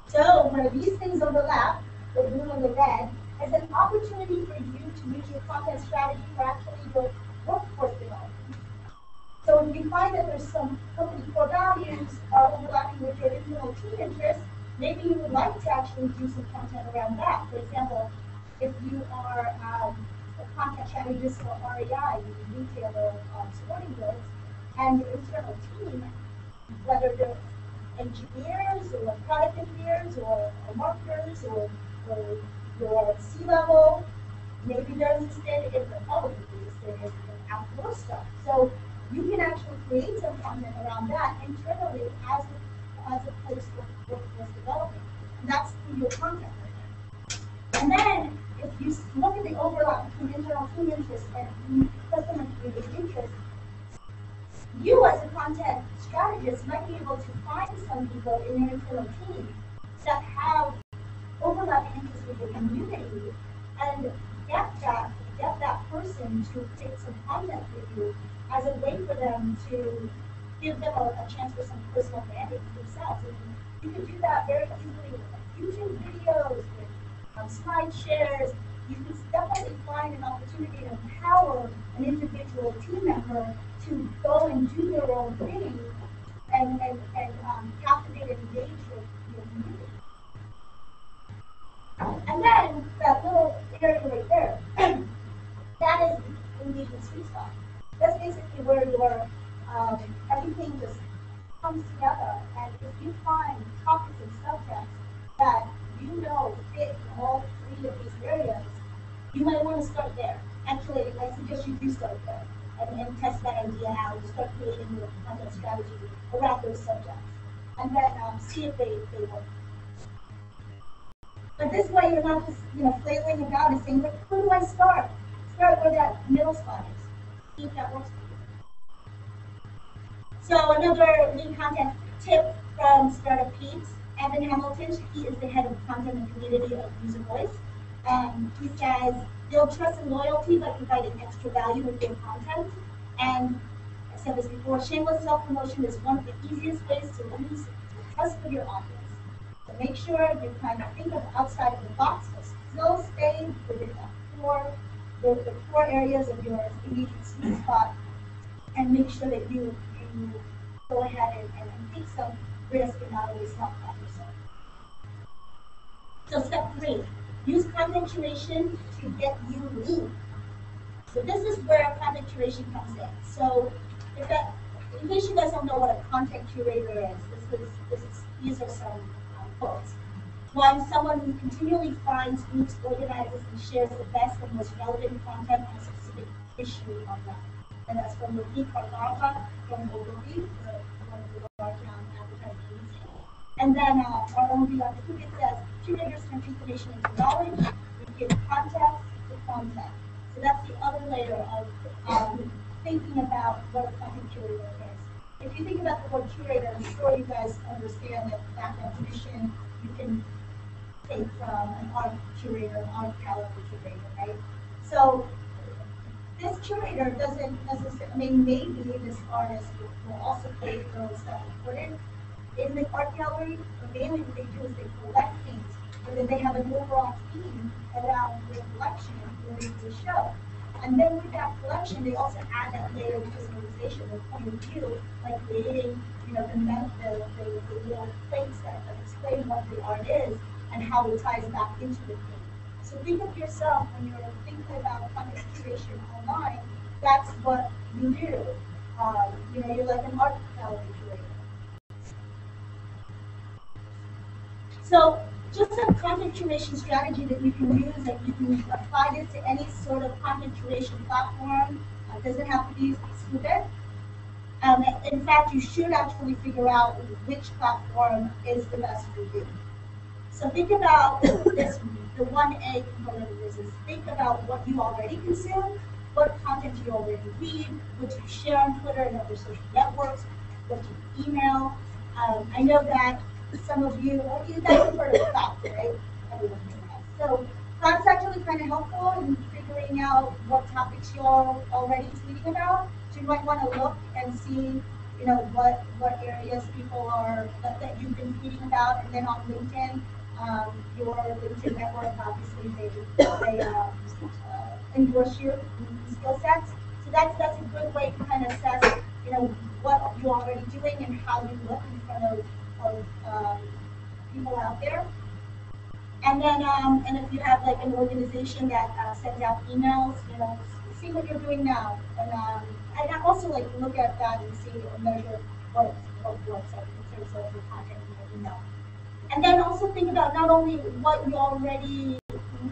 So where these things overlap, the blue and the red, is an opportunity for you to use your content strategy for actually your workforce development. So if you find that there's some company core values are overlapping with your internal team interests, maybe you would like to actually do some content around that. For example, if you are a content strategist for REI, retailer sporting goods, and your internal team, whether they're engineers or product engineers or marketers or your C-level, maybe they're interested in the public, interested in outdoor stuff. So you can actually create some content around that internally as a workforce development. And that's through your content writer. And then if you look at the overlap between internal team interest and customer community interest, you as a content strategist might be able to find some people in your internal team that have overlapping interests with the community and get that person to create some content with you as a way for them to give them a chance for some personal branding themselves. And you can do that very easily with YouTube videos, with slide shares. You can definitely find an opportunity to empower an individual team member to go and do their own thing and captivate and engage your community. And then that little area right there, that is engagement sweet spot. That's basically where your everything just comes together. And if you find topics and subjects that you know fit in all three of these areas, you might want to start there. Actually, I suggest you do start there and test that idea out. Start creating your content strategy around those subjects, and then see if they work. But this way, you're not just flailing about and saying, "Where do I start?" Start where that middle spot is. See if that works for you. So another new content tip from Startup Peeps, Evan Hamilton. He is the head of content and community of User Voice. He says, build trust and loyalty by providing extra value with your content. And I said this before, shameless self-promotion is one of the easiest ways to lose the trust of your audience. So make sure you kind of think of outside of the box, but still stay within the core areas of your engagement sweet spot, and make sure that you go ahead and take some risk and not always not about yourself. So step 3, use content curation to get you leads. So this is where content curation comes in. So in case you guys don't know what a content curator is, these are some quotes. One, someone who continually finds, groups, organizes, and shares the best and most relevant content on a specific issue online. And that's from Ruki Karnava from Ogilvy, one of the large advertising agencies. And then our own Beyond the it says, curators turn information into knowledge, we give context to content. So that's the other layer of thinking about what a content curator is. If you think about the word curator, I'm sure you guys understand that definition you can take from an art curator, an art gallery curator, right? So this curator doesn't necessarily, maybe this artist will also create their own stuff and put it in the art gallery, but mainly what they do is they collect things, and then they have an overall theme around their collection when they do a show. And then with that collection, they also add that layer of personalization, their point of view, like creating, the little plates that explain what the art is and how it ties back into the theme. So think of yourself when you're thinking about content curation online. That's what you do. You're like an art gallery curator. So just a content curation strategy that you can use, and you can apply this to any sort of content curation platform. It doesn't have to be Scoobit. In fact, you should actually figure out which platform is the best for you. So think about this, the 1A component of this is think about what you already consume, what content you already read, what you share on Twitter and other social networks, what you email. I know that some of you guys have heard of Cloud, right? Everyone knows that. So Cloud's actually kind of helpful in figuring out what topics you're already tweeting about. So you might want to look and see, what areas people are that you've been tweeting about, and then on LinkedIn, your LinkedIn network obviously they endorse your skill sets. So that's a good way to kind of assess, what you're already doing and how you look in front of people out there. And if you have like an organization that sends out emails, see what you're doing now. And I also like look at that and see and measure what works in terms of the content in your email. And then also think about not only what you already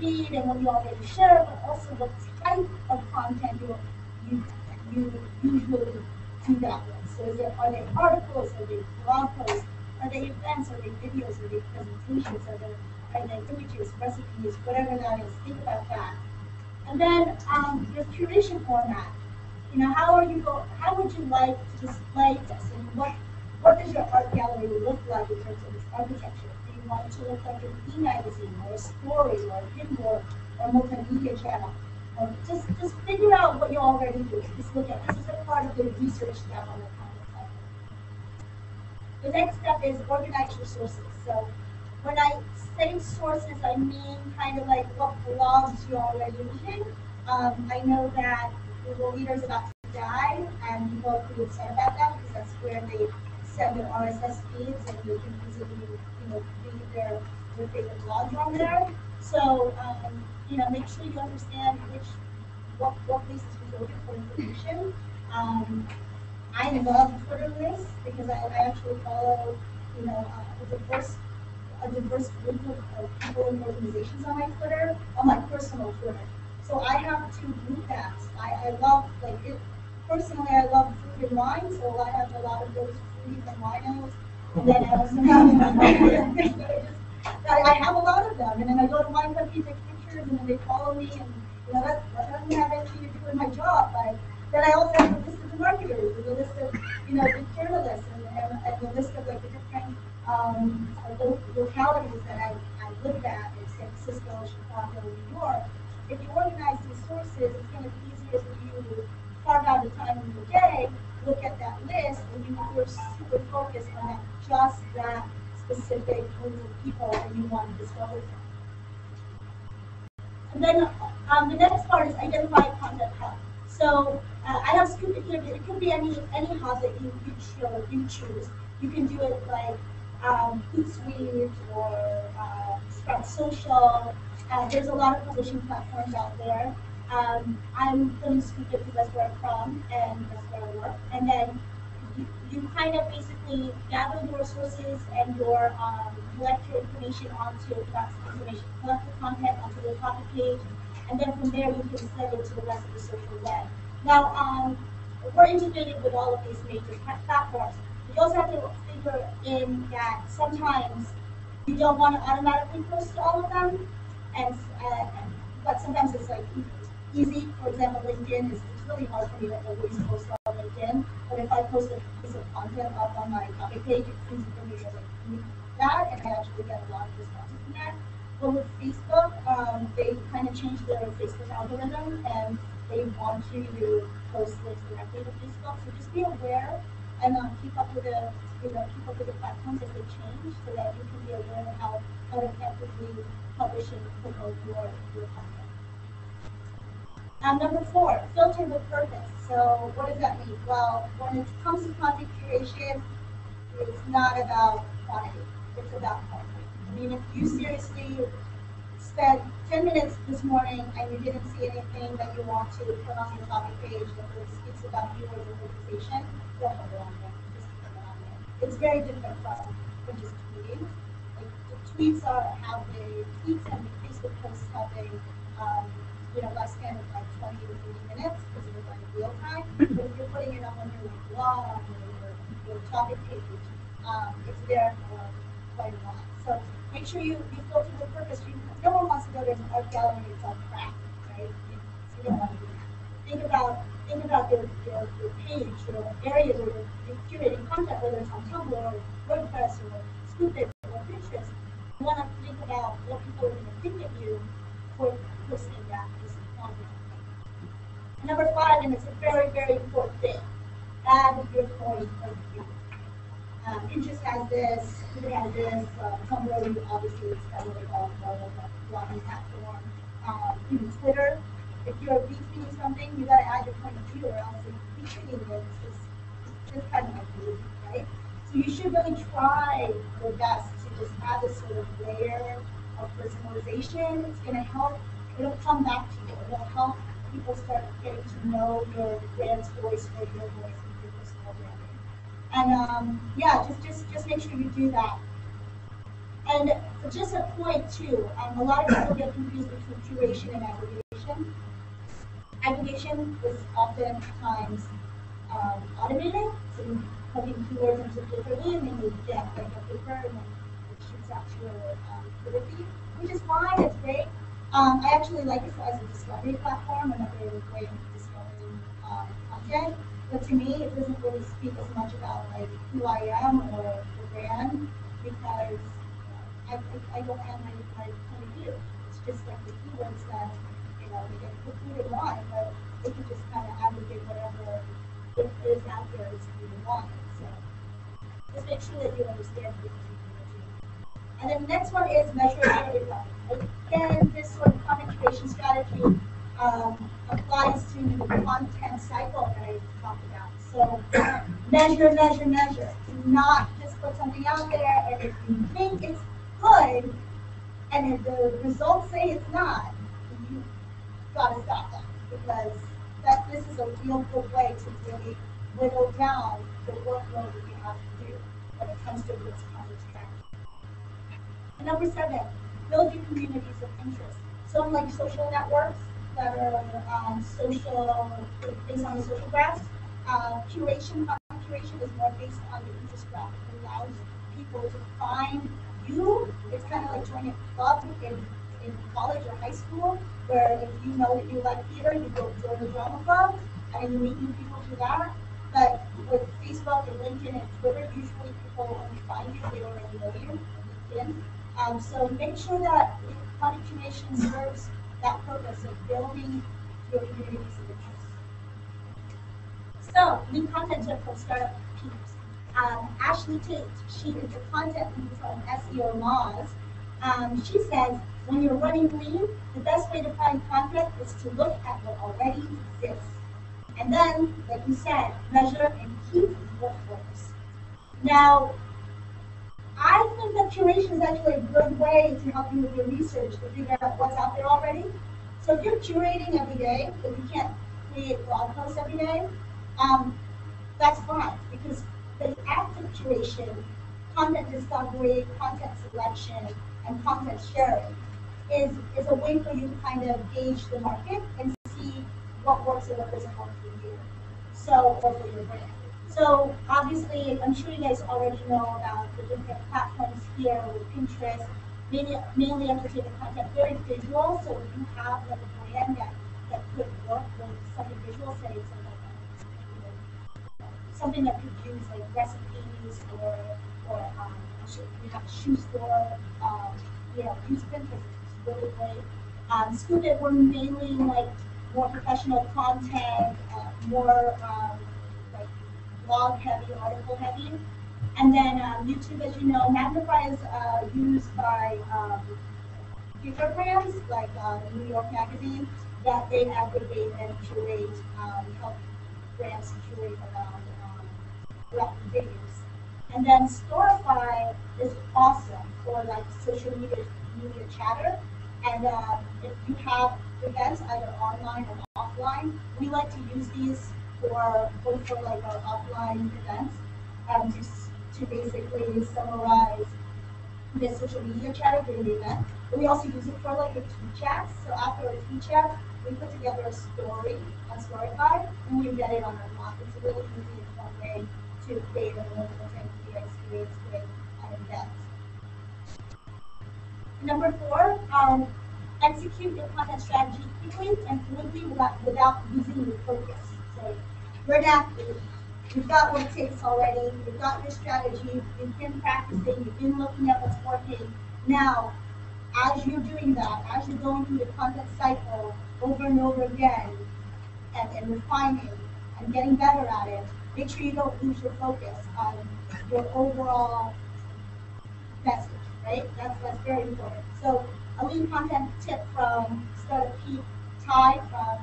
read and what you already share, but also what type of content you usually do that with. So are they articles, are they blog posts, are they events, are they videos, are they presentations, are they images, recipes, whatever that is, think about that. And then your curation format. How would you like to display this? And what does your art gallery look like in terms of its architecture? Do you want it to look like an e-magazine or a story or a hidden board or a multimedia channel? Just figure out what you already do. Just look at this is a part of the research step on the content side. The next step is organize your sources. So when I say sources, I mean kind of like what blogs you're already reading. I know that Google Reader's about to die, and people are pretty upset about that because that's where they send their RSS feeds, and they can easily, read their favorite blogs on there. So, make sure you understand what places to go to for information. I love Twitter lists because I actually follow, a diverse group of people and organizations on my Twitter, on my personal Twitter. So I have 2 group apps. I love, personally, I love food and wine, so I have a lot of those foodies and winos. And then I also have, I have a lot of them. And then I go to wine country, take pictures, and then they follow me. And, that doesn't have anything to do with my job. Then I also have a list of the marketers, and a list of, the journalists, and the list of, the different localities that I lived at in San Francisco, Chicago, New York. If you organize these sources, it's going to be easier for you to carve out a time in your day, look at that list, and you're super focused on just that specific group of people that you want to discover from. And then the next part is identify a content hub. So I have scooped it here. It could be any hub that you choose. You can do it like Hootsuite or Sprout Social. There's a lot of publishing platforms out there. I'm going to Scoop it because that's where I'm from and that's where I work. And then you kind of basically gather your sources and collect your information collect the content onto the topic page, and then from there you can send it to the rest of the social web. Now, we're integrated with all of these major platforms. You also have to figure in that sometimes you don't want to automatically post to all of them, but sometimes it's like easy. For example, LinkedIn it's really hard for me to always post on LinkedIn. But if I post a piece of content up on my topic page, it's easy for me to do that, and I actually get a lot of responses from that. But with Facebook, they kind of changed their Facebook algorithm, and they want you to post links directly to Facebook. So just be aware and keep up with the platforms as they change, so that you can be aware of how to effectively publish and promote your content. Number 4, filter with purpose. So what does that mean? Well, when it comes to content curation, it's not about quantity, it's about quality. I mean, if you seriously spent 10 minutes this morning and you didn't see anything that you want to put on your topic page that speaks about you or your organization, don't put it on there. Just put it on there. It's very different from just tweeting. Like, the tweets and the Facebook posts have a lifespan of like 20 to 30 minutes because it's like real time. But if you're putting it up on your blog or your topic page, it's there for quite a while. So make sure you filter the purpose. No one wants to go to an art gallery and it's all crap, right? So you don't want to do that. Think about your page, your area where you're curating content, whether it's on Tumblr or WordPress or Scoop.it or Pinterest. You want to think about what people are going to think of you for posting that piece of content. Number 5, and it's a very, very important thing, add your point of view. Pinterest has this, Twitter has this, Tumblr obviously it's kind of more of a blogging platform. Even Twitter, if you're retweeting something, you gotta add your point of view, or else retweeting it is just kind of like movie, right? So you should really try your best to just add this sort of layer of personalization. It's going to help, it'll come back to you. It'll help people start getting to know your brand's voice or your voice and your personal branding. And yeah, just make sure you do that. And just a point too, a lot of people get confused between curation and aggregation. Aggregation is oftentimes automated, so you plug in keywords into Paperly and then you get like a paper and then it shoots out to your Twitter feed, which is fine, it's great. I actually like it as a discovery platform, another way of discovering content. But to me, it doesn't really speak as much about like who I am or the brand because I don't have my point of view. It's just like the keywords that they can put who they want, but they can just kind of aggregate whatever it is out there is who they want. So just make sure that you understand the difference. And then the next one is measurability. Again, this sort of content creation strategy applies to the content cycle that I talked about. So measure, measure, measure. Do not just put something out there, and if you think it's good, and if the results say it's not, you've got to stop that because this is a real good way to really whittle down the workload that you have to do when it comes to this content strategy. And number 7, build your communities of interest. So like social networks that are social, based on the social graphs, content curation is more based on the interest graph. It allows people to find you. It's kind of like joining a club in college or high school, where if you know that you like theater, you go join the drama club, and you meet new people through that. But with Facebook and LinkedIn and Twitter, usually people only find you if they already know you on LinkedIn. So make sure that content curation serves that purpose of building your communities of interest. So, new content tip from Startup Peeps. Ashley Tate, she is the content lead from SEO Moz. She says, when you're running lean, the best way to find content is to look at what already exists. And then, like you said, measure and keep what works. Now, I think that curation is actually a good way to help you with your research to figure out what's out there already. So if you're curating every day, if you can't create blog posts every day, that's fine, because the act of curation, content discovery, content selection, and content sharing is a way for you to kind of gauge the market and see what works and what doesn't work for you, so, or for your brand. So obviously, I'm sure you guys already know about the different platforms here with Pinterest, mainly entertainment content, very visual, so if you have like a brand that could work with something visual, say it's like something that could use like recipes or we have a shoe store, use Pinterest, it's really great. Scoop It, we're mainly like more professional content, more like blog heavy, article heavy. And then YouTube, as you know, Magnify is used by paper brands like New York Magazine, that they aggregate and curate, help brands curate around videos. And then Storify is awesome for like social media chatter. And if you have events either online or offline, we like to use these for both for like our offline events to basically summarize the social media chatter during the event. But we also use it for like a tweet chat. So after a tweet chat, we put together a story on Storify and we embed it on our blog. It's a really easy and fun way to create a multimedia experience with an event. Number 4, execute your content strategy quickly and fluidly without losing your focus. So you're an athlete. You've got what it takes already. You've got your strategy. You've been practicing. You've been looking at what's working. Now, as you're doing that, as you're going through the content cycle over and over again and refining and getting better at it, make sure you don't lose your focus on your overall message, right? That's very important. So a lead content tip from Startup Pete Ty from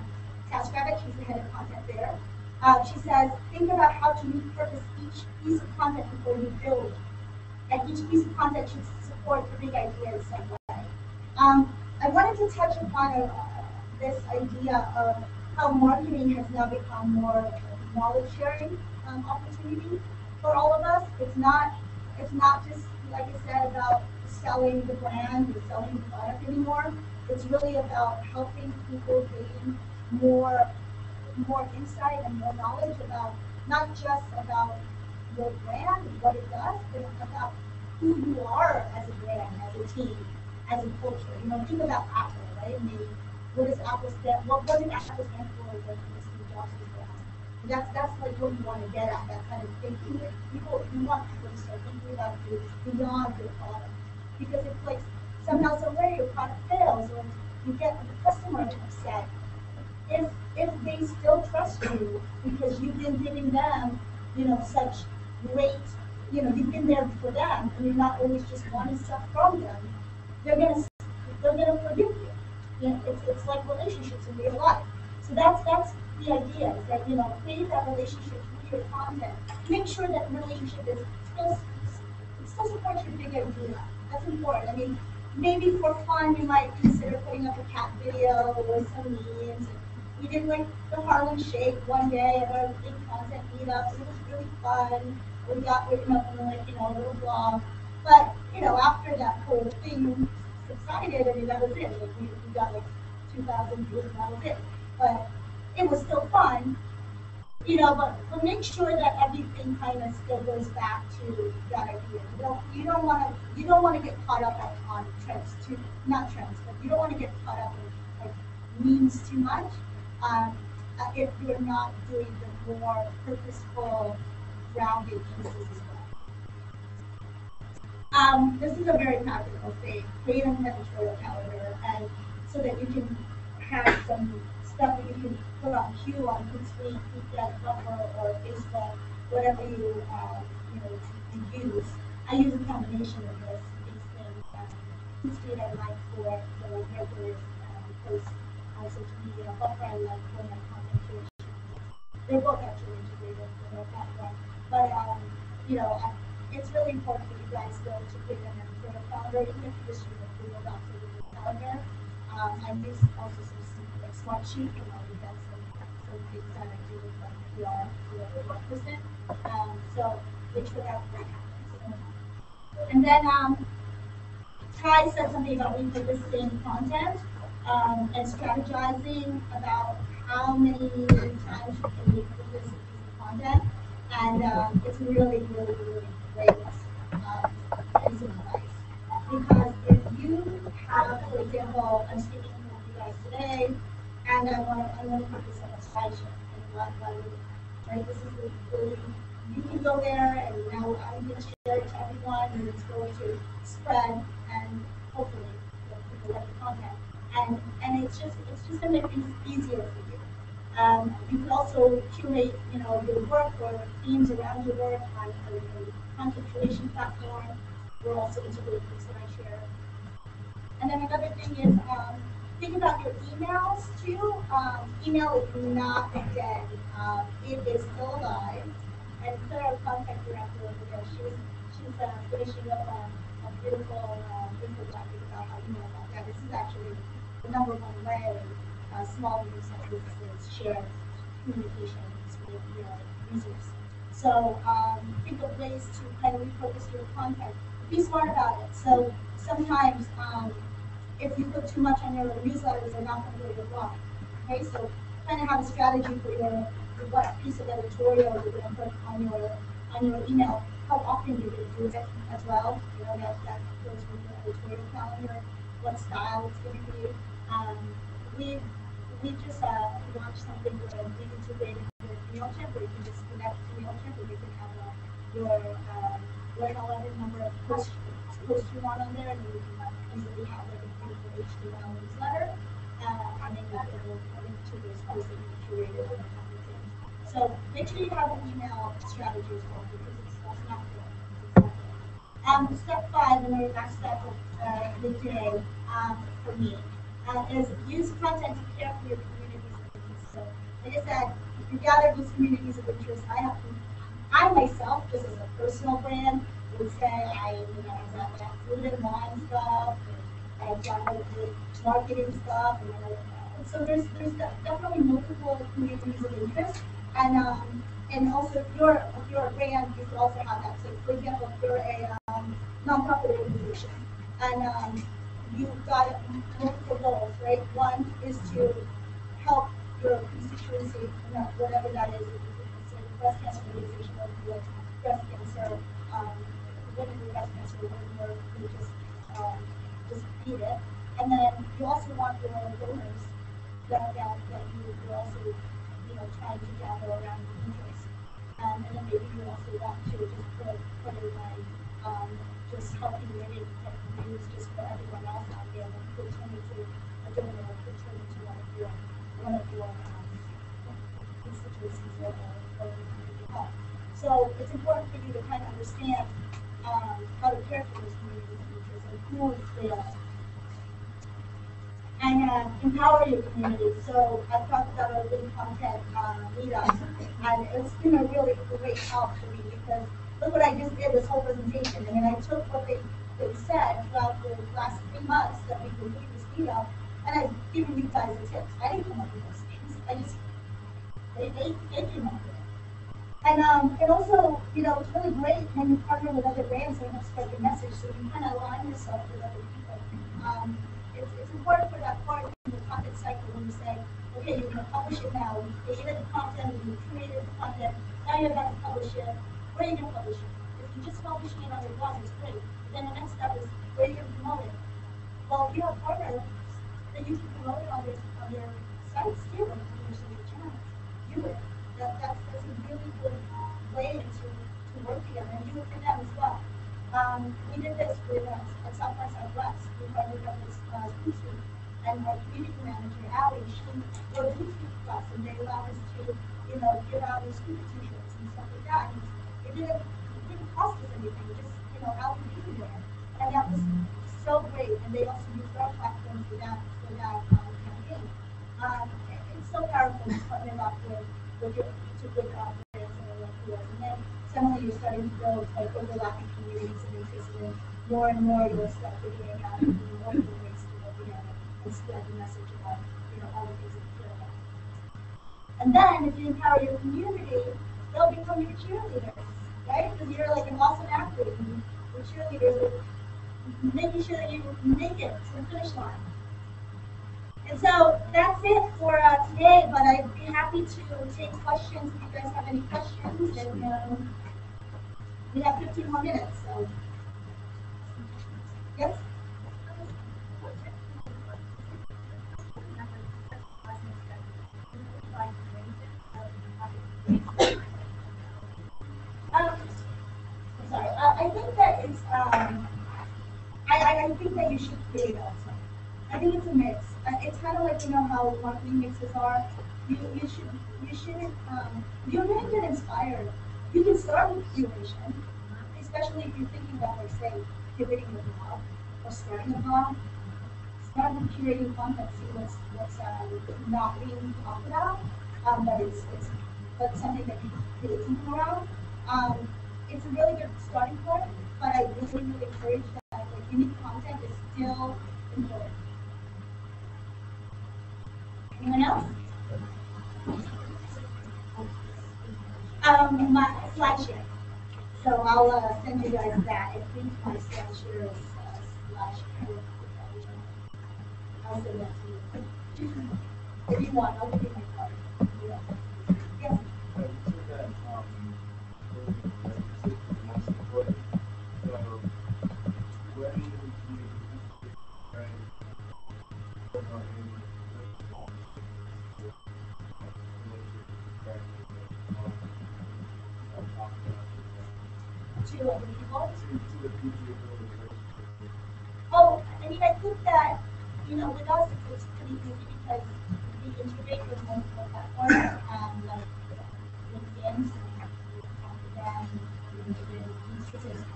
TaskRabbit, she's the head of content there. She says, think about how to repurpose each piece of content before you build. And each piece of content should support the big idea in some way. I wanted to touch upon this idea of how marketing has now become more of a knowledge sharing opportunity for all of us. It's not just, like I said, about selling the brand or selling the product anymore. It's really about helping people gain more insight and more knowledge about not just about your brand and what it does, but about who you are as a brand, as a team, as a culture. Think about Apple, right? I mean, what does Apple stand? What did Apple stand for when Steve Jobs was around? That's like what you want to get at, that kind of thinking. You want people to start thinking about you beyond your product, because if like somehow, some way your product fails or you get the customer upset, if they still trust you because you've been giving them, such great, you've been there for them and you're not always just wanting stuff from them, they're gonna forgive you. It's like relationships in real life. So that's the idea, is that create that relationship through your content. Make sure that relationship is still supports your big idea. That's important. I mean, maybe for fun you might consider putting up a cat video or some memes. We did like the Harlem Shake one day at our big content meetup. It was really fun. We got written up in a little blog. But after that whole thing subsided, I mean, that was it. Like, we got like 2,000 views and that was it. But it was still fun. But make sure that everything kind of still goes back to that idea. You don't want to get caught up on trends too, not trends, but you don't want to get caught up in like memes too much. If you're not doing the more purposeful, grounded pieces as well. This is a very practical thing. Create an editorial calendar, and so that you can have some stuff that you can put on cue on Hootsuite, Kickoff, or Facebook, whatever you use. I use a combination of these things. Hootsuite I like for regular posts on social media. Buffer I like for my content creation. They're both actually integrated in their platform. But it's really important for you guys to create an editorial calendar, even if you just use a Google Docs or Google Calendar. I use also some like Smartsheet, that's some things that I do with like PR person. So make sure that happens. And then Ty said something about repurposing content and strategizing about how many times you can repurpose a piece of content. And it's really, really, really great piece of advice. Because if you have, for example, I'm speaking with you guys today, and I want to put this on a slideshow, right? This is really, you can go there, and now I'm going to share it to everyone, and it's going to spread, and hopefully people like the content. And it's just going to make things easier for you. You can also curate, your work or themes around your work on a content creation platform. We're also integrating things that I share. And then another thing is think about your emails too. Email is not dead. It is still alive. And Sarah, contact director over there, she's finishing up a beautiful infographic about how email is not dead. This is actually the number one way small medium-sized businesses share communications with users. So think of ways to kind of repurpose your content. Be smart about it. So sometimes if you put too much on your newsletters, they're not going to go to your blog. Okay, so kind of have a strategy for what piece of editorial you're going to put on your email. How often you're going to do it as well. That goes with your editorial calendar. What style it's going to be. We just launched something where we integrated with MailChimp, where you can just connect to MailChimp, and you can have your however number of posts you want on there, and you can easily have like a beautiful HTML newsletter, and then you will link to those posts that you curated and everything. So make sure you have an email strategy as well, because that's not good. Step 5, and the last step of the day for me, is use content to care for your communities of interest. So, like I said, you gather these communities of interest. I myself, just as a personal brand, would say I that food and wine stuff, I've done it with marketing stuff, and so there's definitely multiple communities of interest, and also if you're a brand, you could also have that. So for example, if you're a nonprofit organization, and you've got multiple goals, right? One is to help your constituency, whatever that is, if it's a breast cancer organization, or if you like breast cancer, women with breast cancer, women who just beat it. And then you also want your donors that you're also, trying to gather around your interest. And then maybe you also want to just put in like, just helping women get news just for everyone else out there, and could turn into a donor, or could turn into one of your constituencies or community health. So it's important for you to kind of understand how to care for those communities and who they are. And empower your community. So I've talked about our good content meetups, and it's been a really great help for me because look what I just did this whole presentation. I mean, I took what they said throughout the last 3 months that we've been doing this meetup, and I've given you guys the tips. I didn't come up with those things. They came up with it. And also, it's really great when you partner with other brands and help spread your message, so you kind of align yourself with other people. It's important for that part in the content cycle when you say, okay, you're going to publish it now. You created the content, you created the content, now you're about to publish it. Where are you going to publish it? If you're just publishing it on your blog, it's great. But then the next step is, where are you going to promote it? Well, if you have partners, then you can promote it on their sites too, and on your social channels. Do it. That's a really good way to work together, and do it for them as well. We did this with at South by Southwest. We partnered up with Hootsuite, and our community manager, Allie, she wrote a Hootsuite class, and they allowed us to, give out these stupid t-shirts and stuff like that. And it didn't cost us anything. It just, Allie being there, and that was so great. And they also used our platform for that campaign. It's so powerful to partner up with your brands that are like yours. And then suddenly you're starting to build like overlapping communities of interest, and more and more you'll start figuring out multiple ways to work together and spread the message about all the things that you care about. And then if you empower your community, they'll become your cheerleaders, right? Because you're like an awesome athlete, and your cheerleaders are making sure that you make it to the finish line. And so that's it for today, but I'd be happy to take questions if you guys have any questions. And we have 15 more minutes, so. Yes? I'm sorry. I think that it's, I think that you should create also. I think it's a mix. It's kind of like, how marketing mixes are. You shouldn't, if you're going to get inspired, you can start with curation, especially if you're thinking about, like, say, pivoting your blog or starting a blog. Start with curating content, see what's not being talked about, but something that you can create something around. It's a really good starting point, but I really encourage that like unique content is still important. Anyone else? My slideshare. So I'll send you guys that. I think my slideshare is /. I'll send that to you. If you want, I'll give you my card. Yeah. Yes. To other people? Oh, I mean, I think that, with us, it's pretty easy because we integrate with multiple platforms, like LinkedIn, so we have to talk to them, it's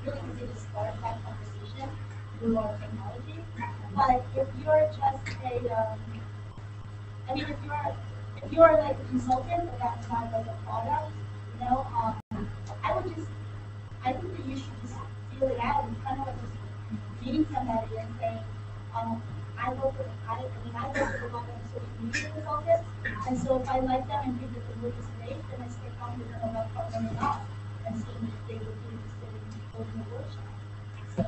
really easy to start that conversation through our technology. But if you're just if you're like a consultant, but that's not like a product, I think that you should just feel it out. It's kind of like just meeting somebody and saying, I work with a lot of social media consultants, and so if I like them and think that the work is great, then I start talking to them about partnering up and seeing if they would be interested in holding a workshop. So,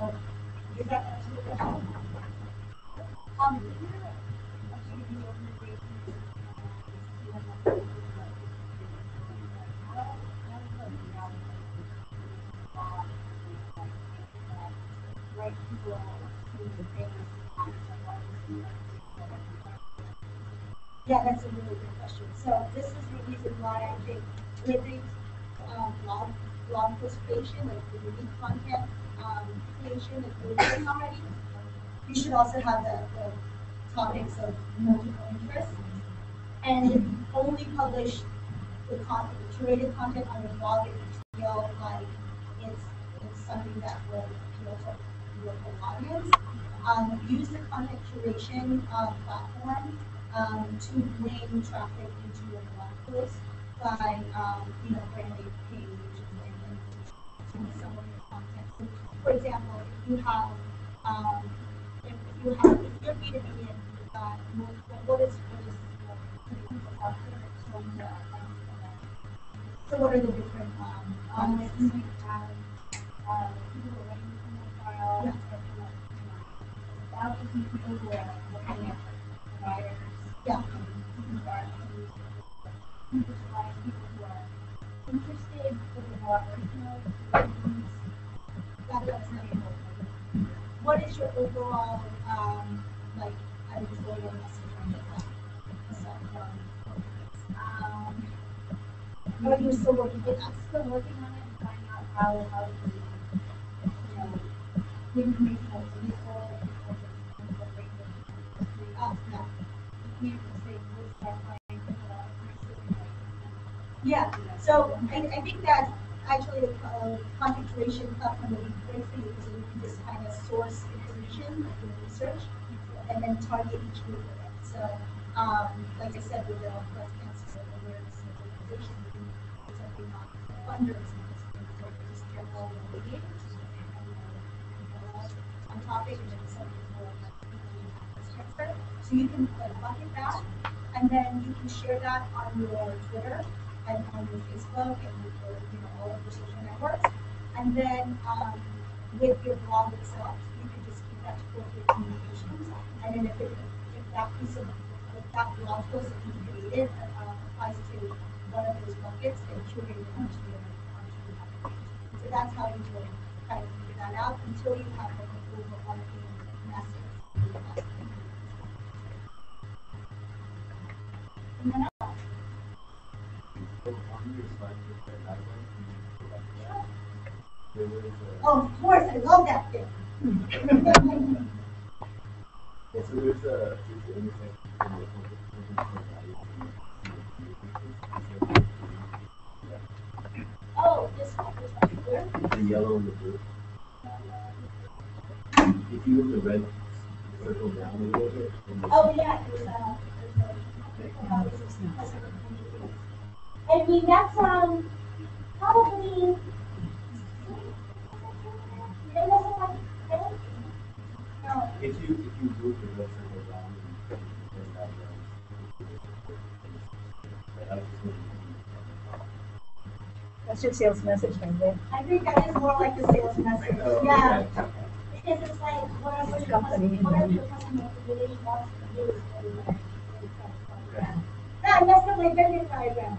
does that answer the question? Yeah, that's a really good question. So this is the reason why I think with the blog post creation, like the unique content creation that you're doing already, you should also have the topics of multiple interests and only publish the curated content on your blog if you feel like it's something that will appeal to your local audience. Use the content curation platform to bring traffic into your blog post by branding page and some of your content. So, for example, if you're B2B and you've got what is so what are the different audiences? We have people who are running the file, thousands of people who are looking at providers, people who are people who are interested, people who are original, that's not important. What is your overall editorial message on your blog? You're still working on it. I'm still working on it and finding out how to give information that's useful and incorporate yeah. So I think that actually the content curation platform will be great for you because you can just kind of source information like your research and then target each group with it. So like I said, with the breast cancer awareness organization, you can do something on funders and just general media on topic and then something more like breast cancer. So you can bucket that and then you can share that on your Twitter and on your Facebook and all of your social networks. And then with your blog itself, you can just keep that to corporate communications. And then if that blog post that you created applies to one of those buckets, then curate it onto your page. So that's how you will kind of figure that out until you have like an overarching message. Anyone else? Oh, of course, I love that thing. Oh, this one. Where? The yellow and the blue. If you look the red circle down a little bit. Oh yeah, I mean that's probably. If you move the red circle down and that That's your sales message, maybe. I think that is more like the sales message. Yeah. Because it's like whatever your customer really wants to do is really I messed up my Venn diagram.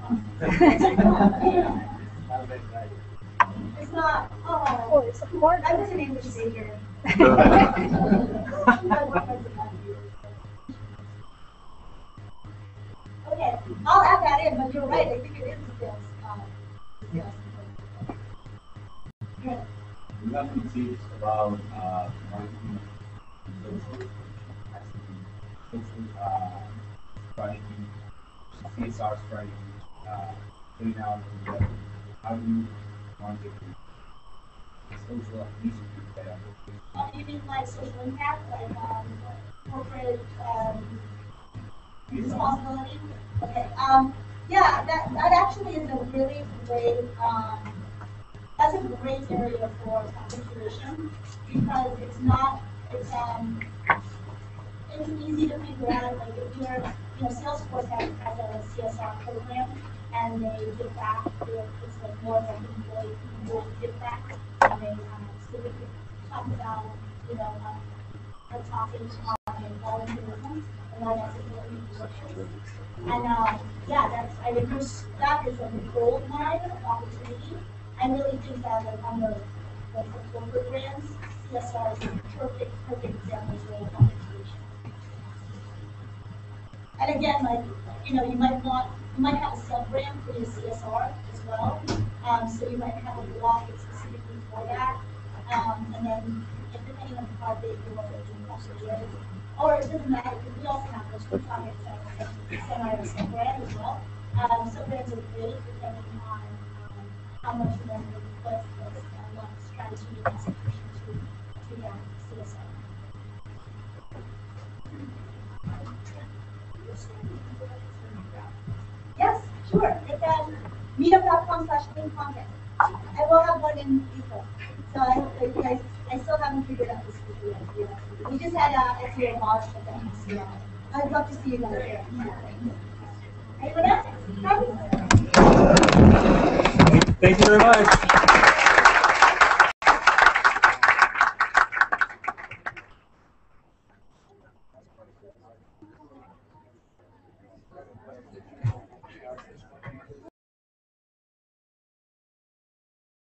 It's not. Oh, it's important. I was an English major. Okay, I'll add that in, but you're right. I think it is a sales. Good. You have to teach about marketing, strategy, CSR strategy, putting out how do you market social issues. You mean like social impact, like corporate responsibility? Okay. Yeah, that actually is a really great. That's a great area for content curation because it's it's easy to figure out, like if you're, Salesforce has a CSR program, and they give back, it's like more of an employee give back, and they so we can talk about, talking on volunteerism, and why that's important to workers. And I mean, that is a gold mine of opportunity. I really think that like, on the corporate brands, CSR is a perfect example of role compensation. And again, like, you might have a sub-brand for your CSR as well. So you might have a blog that's specifically for that. And then, depending on how big you want to do company is, or it doesn't matter, because we also have those targets sub-brand as well. Sub-brands are great depending on how much you want to put and what strategy and execution to that CSR. Yes, sure. It's meetup.com/conference. I will have one in April. So I hope that you guys, I still haven't figured out this week yet. We just had a SEO launch event. So I'd love to see you guys there. Anyone else? Thank you very much.